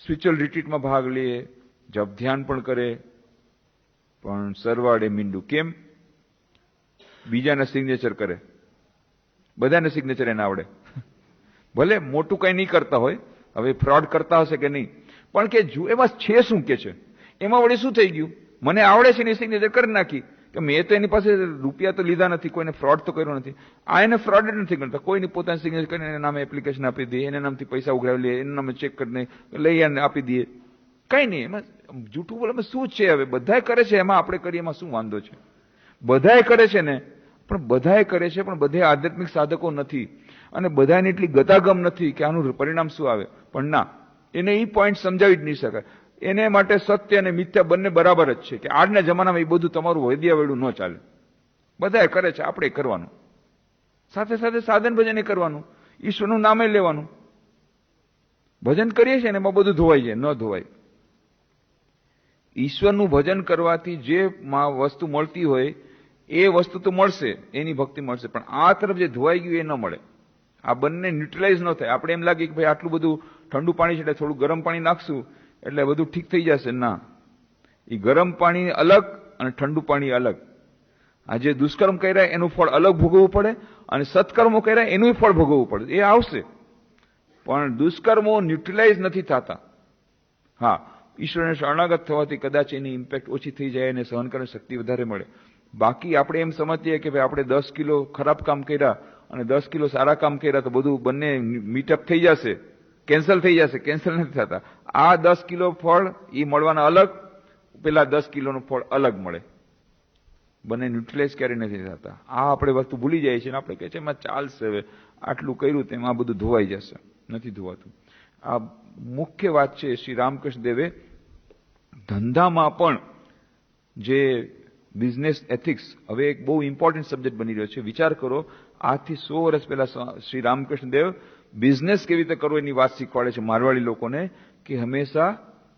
સ્પિરિચ્યુઅલ રિટ્રીટમાં ભાગ લે, જપ ધ્યાન પણ કરે. પણ સરવાળે મીંડું. કેમ? બીજાના સિગ્નેચર કરે. બધાને સિગ્નેચર એને આવડે. ભલે મોટું કઈ નહીં કરતા હોય, હવે ફ્રોડ કરતા હશે કે નહીં, પણ કે એમાં છે શું કે છે, એમાં વળી શું થઈ ગયું, મને આવડે છે ને સિગ્નેચર કરી નાખી, કે મેં તો એની પાસે રૂપિયા તો લીધા નથી, કોઈને ફ્રોડ તો કર્યો નથી. આ એને ફ્રોડ જ નથી કરતા. કોઈની પોતાની સિગ્નેચર કરીને એના નામે એપ્લિકેશન આપી દે, એના નામથી પૈસા ઉઘરાવી લે, એના નામે ચેક કરીને લઈ આપી દઈએ. કઈ નહીં, એમાં જૂઠું બોલે શું છે? હવે બધાએ કરે છે, એમાં આપણે કરીએ એમાં શું વાંધો છે? બધાએ કરે છે ને, પણ બધાએ કરે છે, પણ બધે આધ્યાત્મિક સાધકો નથી, અને બધાને એટલી ગતાગમ નથી કે આનું પરિણામ શું આવે. પણ ના, એને એ પોઈન્ટ સમજાવી જ નહીં શકાય. એને માટે સત્ય અને મિથ્યા બંને બરાબર જ છે, કે આજના જમાનામાં એ બધું તમારું વૈદ્યાવેડું ન ચાલે. બધાએ કરે છે, આપણે કરવાનું, સાથે સાથે સાધન ભજન કરવાનું, ઈશ્વરનું નામે લેવાનું. ભજન કરીએ છીએ ને એમાં બધું ધોવાઈ જાય, ન ધોવાય. ઈશ્વરનું ભજન કરવાથી જે વસ્તુ મળતી હોય એ વસ્તુ તો મળશે, એની ભક્તિ મળશે, પણ આ તરફ જે ધોવાઈ ગયું એ ન મળે. આ બંને ન્યુટ્રલાઇઝ ન થાય. આપણે એમ લાગે કે ભાઈ આટલું બધું ઠંડુ પાણી છે એટલે થોડું ગરમ પાણી નાખશું એટલે બધું ઠીક થઈ જશે. ના, એ ગરમ પાણી અલગ અને ઠંડુ પાણી અલગ. આ જે દુષ્કર્મ કર્યા એનું ફળ અલગ ભોગવવું પડે, અને સત્કર્મો કર્યા એનું ફળ ભોગવવું પડે. એ આવશે, પણ દુષ્કર્મો ન્યુટ્રલાઇઝ નથી થતા. હા, ઈશ્વરને શરણાગત થવાથી કદાચ એની ઇમ્પેક્ટ ઓછી થઈ જાય અને સહન કરવાની શક્તિ વધારે મળે. બાકી આપણે એમ સમજીએ કે ભાઈ આપણે 10 કિલો ખરાબ કામ કર્યા અને 10 કિલો સારા કામ કર્યા તો બધું બંને મીટઅપ થઈ જશે, કેન્સલ થઈ જશે. કેન્સલ નથી થતા. આ 10 કિલો ફળ એ મળવાના અલગ, પેલા 10 કિલોનું ફળ અલગ મળે. બંને ન્યુટ્રલાઇઝ ક્યારેય નથી થતા. આ આપણે વસ્તુ ભૂલી જાય છે ને આપણે કહે છે એમાં ચાલશે, હવે આટલું કર્યું તેમાં આ બધું ધોવાઈ જશે. નથી ધોવાતું. આ મુખ્ય વાત છે. શ્રી રામકૃષ્ણ દેવે ધંધામાં પણ જે બિઝનેસ એથિક્સ હવે એક બહુ ઇમ્પોર્ટન્ટ સબ્જેક્ટ બની રહ્યો છે. વિચાર કરો, આજથી 100 વર્ષ પહેલા શ્રી રામકૃષ્ણ દેવ બિઝનેસ કેવી રીતે કરવો એની વાત શીખવાડે છે મારવાડી લોકોને, કે હંમેશા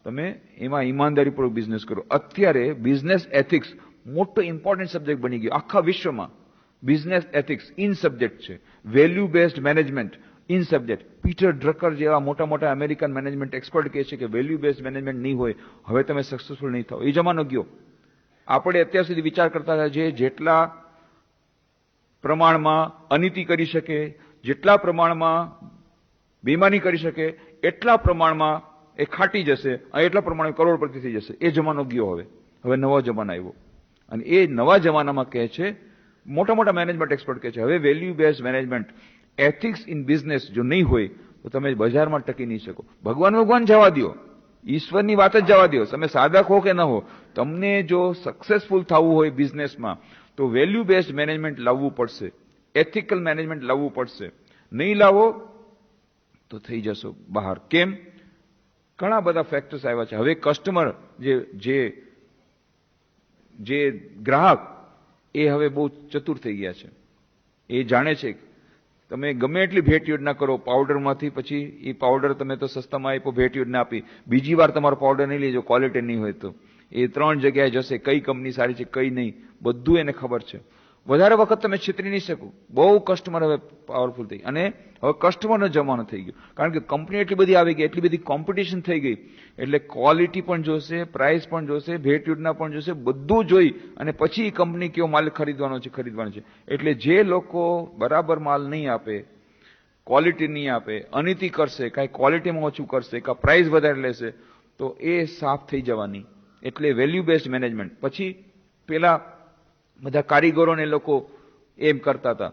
તમે એમાં ઈમાનદારીપૂર્વક બિઝનેસ કરો. અત્યારે બિઝનેસ એથિક્સ મોટો ઇમ્પોર્ટન્ટ સબ્જેક્ટ બની ગયો આખા વિશ્વમાં. બિઝનેસ એથિક્સ ઇન સબ્જેક્ટ છે. Value based management in subject. Peter Drucker જેવા મોટા મોટા અમેરિકન મેનેજમેન્ટ એક્સપર્ટ કહે છે કે વેલ્યુ બેઝડ મેનેજમેન્ટ નહીં હોય હવે તમે સક્સેસફુલ નહીં થાઓ. એ જમાનો ગયો. આપણે અત્યાર સુધી વિચાર કરતા હતા જે જેટલા પ્રમાણમાં અનીતિ કરી શકે, જેટલા પ્રમાણમાં બેઈમાની કરી શકે, એટલા પ્રમાણમાં એ ખાટી જશે અને એટલા પ્રમાણે કરોડપતિ થઈ જશે. એ જમાનો ગયો. હવે નવો જમાનો આવ્યો, અને એ નવા જમાનામાં કહે છે મોટા મોટા મેનેજમેન્ટ એક્સપર્ટ કહે છે હવે value based management ethics in business જો નહીં હોય તો તમે બજારમાં ટકી નહીં શકો. ભગવાન જવા દો, ઈશ્વરની વાત જ જવા દો. તમે સાધક હો કે ન હો, તમને જો સક્સેસફુલ થવું હોય બિઝનેસમાં તો વેલ્યુ બેઝડ મેનેજમેન્ટ લાવવું પડશે, એથિકલ મેનેજમેન્ટ લાવવું પડશે. નહીં લાવો તો થઈ જશો બહાર. કેમ? ઘણા બધા ફેક્ટર્સ આવ્યા છે. હવે કસ્ટમર જે ગ્રાહક એ હવે બહુ ચતુર થઈ ગયા છે. એ જાણે છે તમે ગમે એટલી ભેટ યોજના કરો પાવડરમાંથી, પછી એ પાવડર તમે તો સસ્તામાં આપ્યો, ભેટ યોજના આપી, બીજી વાર તમારો પાવડર નહીં લેજો ક્વોલિટી નહીં હોય તો. એ 3 જગ્યાએ જશે, કઈ કંપની સારી છે કઈ નહીં, બધું એને ખબર છે. વધારે વખત તમે છેતરી નહીં શકો. બહુ કસ્ટમર હવે પાવરફુલ થઈ અને હવે કસ્ટમરનો જમાનો થઈ ગયો, કારણ કે કંપની એટલી બધી આવી ગઈ, એટલી બધી કોમ્પિટિશન થઈ ગઈ, એટલે ક્વોલિટી પણ જોશે, પ્રાઇસ પણ જોશે, ભેટ યોજના પણ જોશે, બધું જોઈ અને પછી કંપની કેવો માલ ખરીદવાનો છે. એટલે જે લોકો બરાબર માલ નહીં આપે, ક્વોલિટી નહીં આપે, અનીતિ કરશે, કાંઈ ક્વોલિટીમાં ઓછું કરશે, કાં પ્રાઇસ વધારે લેશે, તો એ સાફ થઈ જવાની. એટલે વેલ્યુ બેઝડ મેનેજમેન્ટ. પછી પેલા બધા કારીગરોને લોકો એમ કરતા હતા,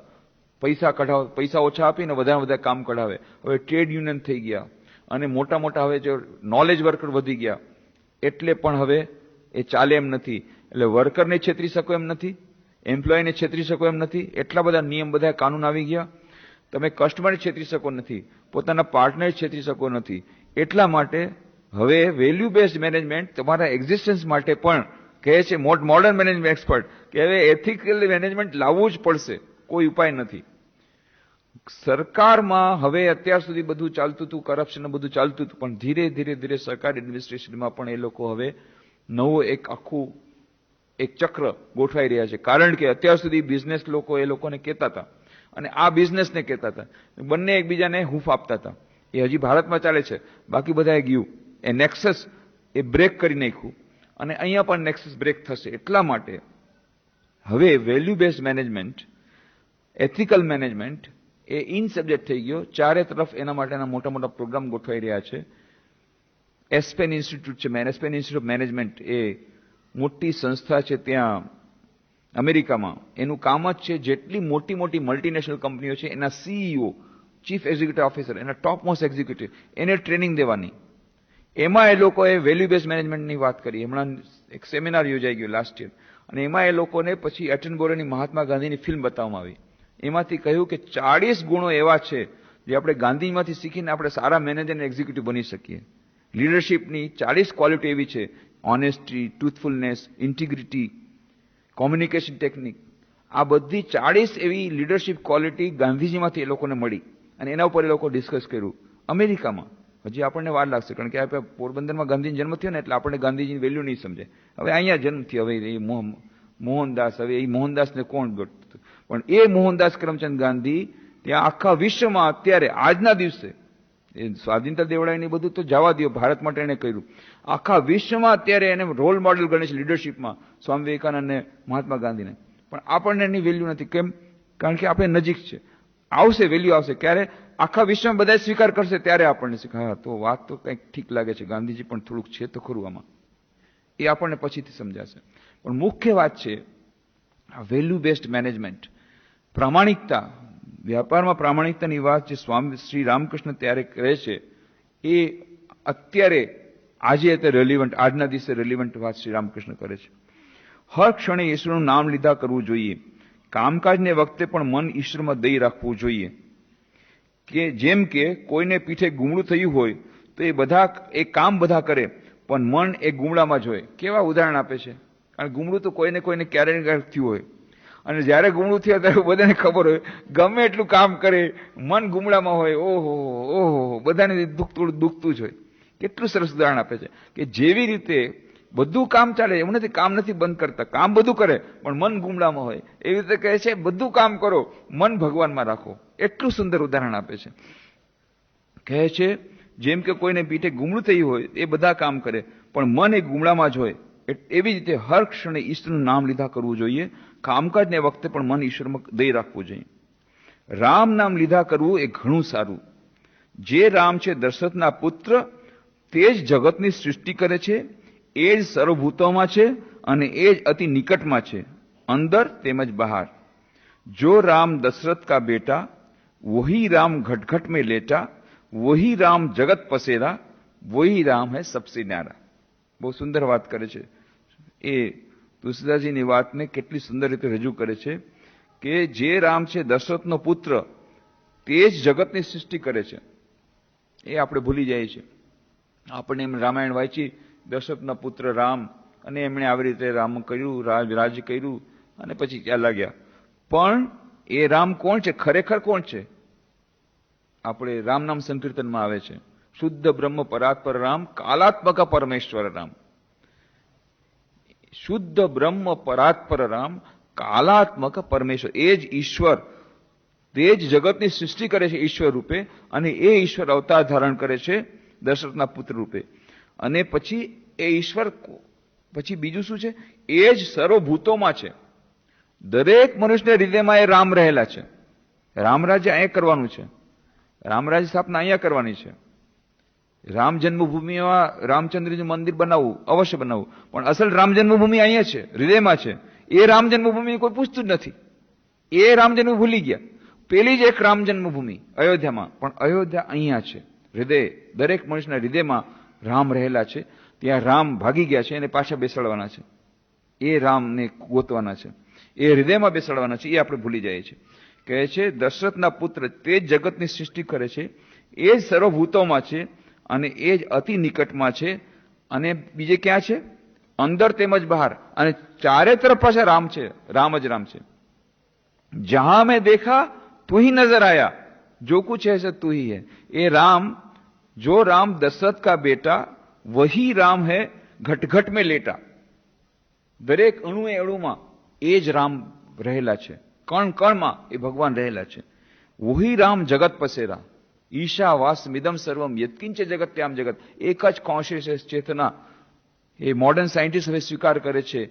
પૈસા ઓછા આપીને વધારે કામ કઢાવે. હવે ટ્રેડ યુનિયન થઈ ગયા અને મોટા હવે જો નોલેજ વર્કર વધી ગયા, એટલે પણ હવે એ ચાલે એમ નથી. એટલે વર્કરને છેતરી શકો એમ નથી, એમ્પ્લોયને છેતરી શકો એમ નથી. એટલા બધા નિયમ, બધા કાનૂન આવી ગયા. તમે કસ્ટમરને છેતરી શકો નથી, પોતાના પાર્ટનર છેતરી શકો નથી. એટલા માટે હવે વેલ્યુ બેઝડ મેનેજમેન્ટ તમારા એક્ઝિસ્ટન્સ માટે પણ કહે છે મોડર્ન મેનેજમેન્ટ એક્સપર્ટ કે હવે એથિકલ મેનેજમેન્ટ લાવવું જ પડશે, કોઈ ઉપાય નથી. સરકારમાં હવે અત્યાર સુધી બધું ચાલતું હતું, કરપ્શન બધું ચાલતું હતું, પણ ધીરે સરકાર એડમિનિસ્ટ્રેશનમાં પણ એ લોકો હવે નવું આખું ચક્ર ગોઠવાઈ રહ્યા છે. કારણ કે અત્યાર સુધી બિઝનેસ લોકો એ લોકોને કહેતા હતા અને આ બિઝનેસને કહેતા હતા, બંને એકબીજાને હૂંફ આપતા હતા. એ હજી ભારતમાં ચાલે છે, બાકી બધાએ ગયું. એ નેક્સસ એ બ્રેક કરી નાખ્યું અને અહીંયા પણ નેક્સસ બ્રેક થશે. એટલા માટે હવે value based management, ethical management A in subject થઈ ગયો. ચારે તરફ એના માટેના મોટા પ્રોગ્રામ ગોઠવાઈ રહ્યા છે. એસ્પેન ઇન્સ્ટિટ્યૂટ છે, એસ્પેન ઇન્સ્ટિટ્યૂટ ઓફ મેનેજમેન્ટ, એ મોટી સંસ્થા છે ત્યાં અમેરિકામાં. એનું કામ જ છે જેટલી મોટી મલ્ટીનેશનલ કંપનીઓ છે એના સીઈઓ, ચીફ એક્ઝિક્યુટિવ ઓફિસર, એના ટોપ મોસ્ટ એક્ઝિક્યુટિવ, એને ટ્રેનિંગ દેવાની. એમાં એ લોકોએ વેલ્યુ બેઝ મેનેજમેન્ટની વાત કરી. હમણાં એક સેમિનાર યોજાઈ ગયો લાસ્ટ યર, અને એમાં એ લોકોને પછી એટનબરોની મહાત્મા ગાંધીની ફિલ્મ બતાવવામાં આવી. એમાંથી કહ્યું કે 40 ગુણો એવા છે જે આપણે ગાંધીમાંથી શીખીને આપણે સારા મેનેજર અને એક્ઝિક્યુટિવ બની શકીએ. લીડરશિપની 40 ક્વોલિટી એવી છે: ઓનેસ્ટી, ટ્રુથફુલનેસ, ઇન્ટિગ્રિટી, કોમ્યુનિકેશન ટેકનિક. આ બધી 40 એવી લીડરશિપ ક્વોલિટી ગાંધીજીમાંથી એ લોકોને મળી અને એના ઉપર એ લોકો ડિસ્કસ કર્યું અમેરિકામાં. હજી આપણને વાર લાગશે, કારણ કે આપણે પોરબંદરમાં ગાંધીનો જન્મ થયો ને એટલે આપણને ગાંધીજીની વેલ્યુ નહીં સમજે. હવે અહીંયા જન્મ થયો, હવે એ મોહનદાસ, હવે એ મોહનદાસને કોણ ગોઠતું? પણ એ મોહનદાસ કરમચંદ ગાંધી ત્યાં આખા વિશ્વમાં અત્યારે આજના દિવસે, એ સ્વાધીનતા દેવડાવીને બધું તો જવા દો, ભારત માટે એને કર્યું. આખા વિશ્વમાં અત્યારે એને રોલ મોડેલ ગણે છે લીડરશિપમાં, સ્વામી વિવેકાનંદ અને મહાત્મા ગાંધીને. પણ આપણને એની વેલ્યુ નથી. કેમ? કારણ કે આપણે નજીક છે. આવશે, વેલ્યુ આવશે ક્યારે? આખા વિશ્વમાં બધા સ્વીકાર કરશે ત્યારે આપણને હા, તો વાત તો કંઈક ઠીક લાગે છે, ગાંધીજી પણ થોડુંક છે તો ખરું આમાં. એ આપણને પછીથી સમજાશે. પણ મુખ્ય વાત છે આ વેલ્યુ બેઝડ મેનેજમેન્ટ. પ્રામાણિકતા, વ્યાપારમાં પ્રામાણિકતાની વાત જે સ્વામી શ્રી રામકૃષ્ણ ત્યારે કહે છે, એ અત્યારે આજે રેલિવન્ટ, આજના દિવસે રેલિવન્ટ વાત શ્રી રામકૃષ્ણ કરે છે. હર ક્ષણે ઈશ્વરનું નામ લીધા કરવું જોઈએ. કામકાજને વખતે પણ મન ઈશ્વરમાં દઈ રાખવું જોઈએ. કે જેમ કે કોઈને પીઠે ગુમડું થયું હોય તો એ કામ બધા કરે, પણ મન એ ગુમડામાં જ હોય. કેવા ઉદાહરણ આપે છે! કારણ ગુમડું તો કોઈને ક્યારેય થયું હોય, અને જ્યારે ગુમડું થયું ત્યારે બધાને ખબર હોય, ગમે એટલું કામ કરે, મન ગુમડામાં હોય. ઓહો, બધાને દુખતું જ હોય. કેટલું સરસ ઉદાહરણ આપે છે કે જેવી રીતે બધું કામ ચાલે, એવું નથી, કામ નથી બંધ કરતા, કામ બધું કરે પણ મન ગુમડામાં હોય. એવી રીતે કહે છે બધું કામ કરો, મન ભગવાનમાં રાખો. એટલું સુંદર ઉદાહરણ આપે છે. કહે છે જેમ કે કોઈને પીઠે ગુમડું થયું હોય એ બધા કામ કરે, પણ મન એ ગુમડામાં જ હોય. એવી રીતે હર ક્ષણે ઈશ્વરનું નામ લીધા કરવું જોઈએ. કામકાજને વખતે પણ મન ઈશ્વરમાં દઈ રાખવું જોઈએ. રામ નામ લીધા કરવું એ ઘણું સારું. જે રામ છે દશરથના પુત્ર, તે જ જગતની સૃષ્ટિ કરે છે, એ જ સર્વભૂતોમાં છે અને એ જ અતિ નિકટમાં છે, અંદર તેમજ બહાર. જો રામ દશરથ કા બેટા, वही राम घट घट में लेटा, वही राम जगत पसेरा, वही राम है सबसे न्यारा. બહુ સુંદર વાત કરે છે. એ તુલસીદાસજીની વાતને કેટલી સુંદર રીતે રજૂ કરે છે કે જે રામ છે દશરથનો પુત્ર, તે જ જગતની સૃષ્ટિ કરે છે. એ આપણે ભૂલી જાય છે. આપણે એમ રામાયણ વાંચી, દશરથના પુત્ર રામ, અને એમણે આવી રીતે રામ કર્યું, રાજ કર્યું અને પછી ક્યાં લાગ્યા. પણ એ રામ કોણ છે? ખરેખર કોણ છે? આપણે રામ નામ સંકીર્તનમાં આવે છે, શુદ્ધ બ્રહ્મ પરાત્પર રામ, કાલાત્મક પરમેશ્વર રામ. શુદ્ધ બ્રહ્મ પરાત્પર રામ, કાલાત્મક પરમેશ્વર, એ જ ઈશ્વર, તે જ જગતની સૃષ્ટિ કરે છે ઈશ્વર રૂપે, અને એ ઈશ્વર અવતાર ધારણ કરે છે દશરથના પુત્ર રૂપે. અને પછી એ ઈશ્વર પછી બીજું શું છે? એ જ સર્વભૂતોમાં છે. દરેક મનુષ્યના હૃદયમાં એ રામ રહેલા છે. રામરાજ્ય અહીંયા કરવાનું છે, રામરાજ્ય સ્થાપના અહીંયા કરવાની છે. રામ જન્મભૂમિમાં રામચંદ્રજી મંદિર બનાવવું, અવશ્ય બનાવવું, પણ અસલ રામ જન્મભૂમિ અહીંયા છે, હૃદયમાં છે. એ રામ જન્મભૂમિ કોઈ પૂછતું જ નથી. એ રામ જન્મ ભૂલી ગયા. પેલી જ એક રામ જન્મભૂમિ અયોધ્યામાં, પણ અયોધ્યા અહીંયા છે. હૃદય, દરેક મનુષ્યના હૃદયમાં રામ રહેલા છે. ત્યાં રામ ભાગી ગયા છે, એને પાછા બેસાડવાના છે. એ રામને ગોતવાના છે, એ હૃદયમાં બેસાડવાના છે. એ આપણે ભૂલી જઈએ છીએ. કહે છે દશરથના પુત્ર તે જ જગતની સૃષ્ટિ કરે છે, એ જ સર્વભૂતોમાં છે, અને એ જ અતિ નિકટમાં છે. અને બીજે ક્યાં છે? અંદર તેમજ બહાર. અને ચારે તરફ પાછા રામ છે, રામ જ રામ છે. जहां मैं देखा तू ही नजर आया, जो कुछ है सब तू ही है. ये राम, जो राम दशरथ का बेटा, वही राम है घट घट में लेटा. दरेक अणुए अणुમાં એ જ રામ રહેલા છે, કણ કણમાં એ ભગવાન રહેલા છે. વહી રામ જગત પસેરા, ઈશાવાસમિદમ સર્વમ યત્કિંચ જગત્યામ જગત. એક જ કોન્શિયસ ચેતના. એ મોડર્ન સાયન્ટિસ્ટ હવે સ્વીકાર કરે છે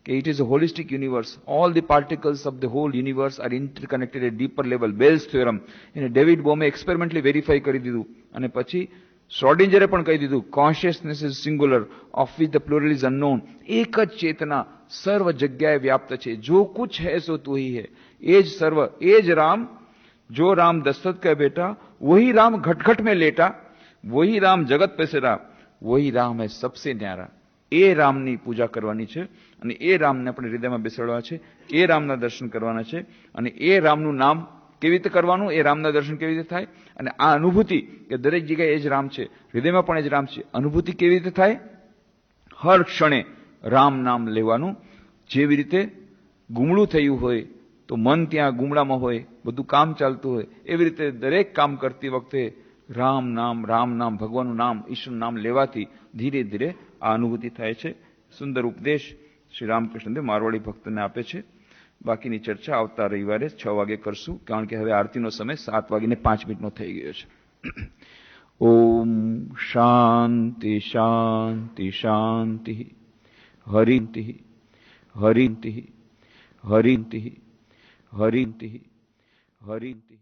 કે it is a holistic universe. All the particles of the whole universe are interconnected at deeper level. Bell's theorem. એને ડેવિડ બોમે એક્સપેરિમેન્ટલી વેરીફાઈ કરી દીધું. અને પછી શ્રોડિંજરે પણ કહી દીધું consciousness is singular, of which the plural is unknown. એક જ ચેતના સર્વ જગ્યાએ વ્યાપ્ત છે. જો કુછ હૈ સો તું ही है. એ જ સર્વ, એ જ રામ. જો રામ દશરથ का बेटा, वही राम घट घट में लेटा, वही राम जगत पसेरा, वही राम है सबसे न्यारा. એ રામની પૂજા કરવાની છે, અને એ રામને આપણે હૃદયમાં બેસાડવા છે. એ રામના દર્શન કરવાના છે. અને એ રામનું નામ કેવી રીતે કરવાનું, એ રામના દર્શન કેવી રીતે થાય, અને આ અનુભૂતિ કે દરેક જગ્યાએ એ જ રામ છે, હૃદયમાં પણ એ જ રામ છે, અનુભૂતિ કેવી રીતે થાય? હર ક્ષણે રામ નામ લેવાનું. જેવી રીતે ગુમડું થયું હોય તો મન ત્યાં ગુમડામાં હોય, બધું કામ ચાલતું હોય, એવી રીતે દરેક કામ કરતી વખતે રામ નામ, ભગવાનનું નામ, ઈશ્વરનું નામ લેવાથી ધીરે ધીરે આ અનુભૂતિ થાય છે. સુંદર ઉપદેશ શ્રી રામકૃષ્ણદેવ મારવાડી ભક્તને આપે છે. બાકીની ચર્ચા આવતા રવિવારે 6 વાગે કરશું, કારણ કે હવે આરતીનો સમય 7:05 થઈ ગયો છે. ઓમ શાંતિ શાંતિ શાંતિ. હરિંતિ હરિંતિ હરિંતિ હરિંતિ હરિંતિ.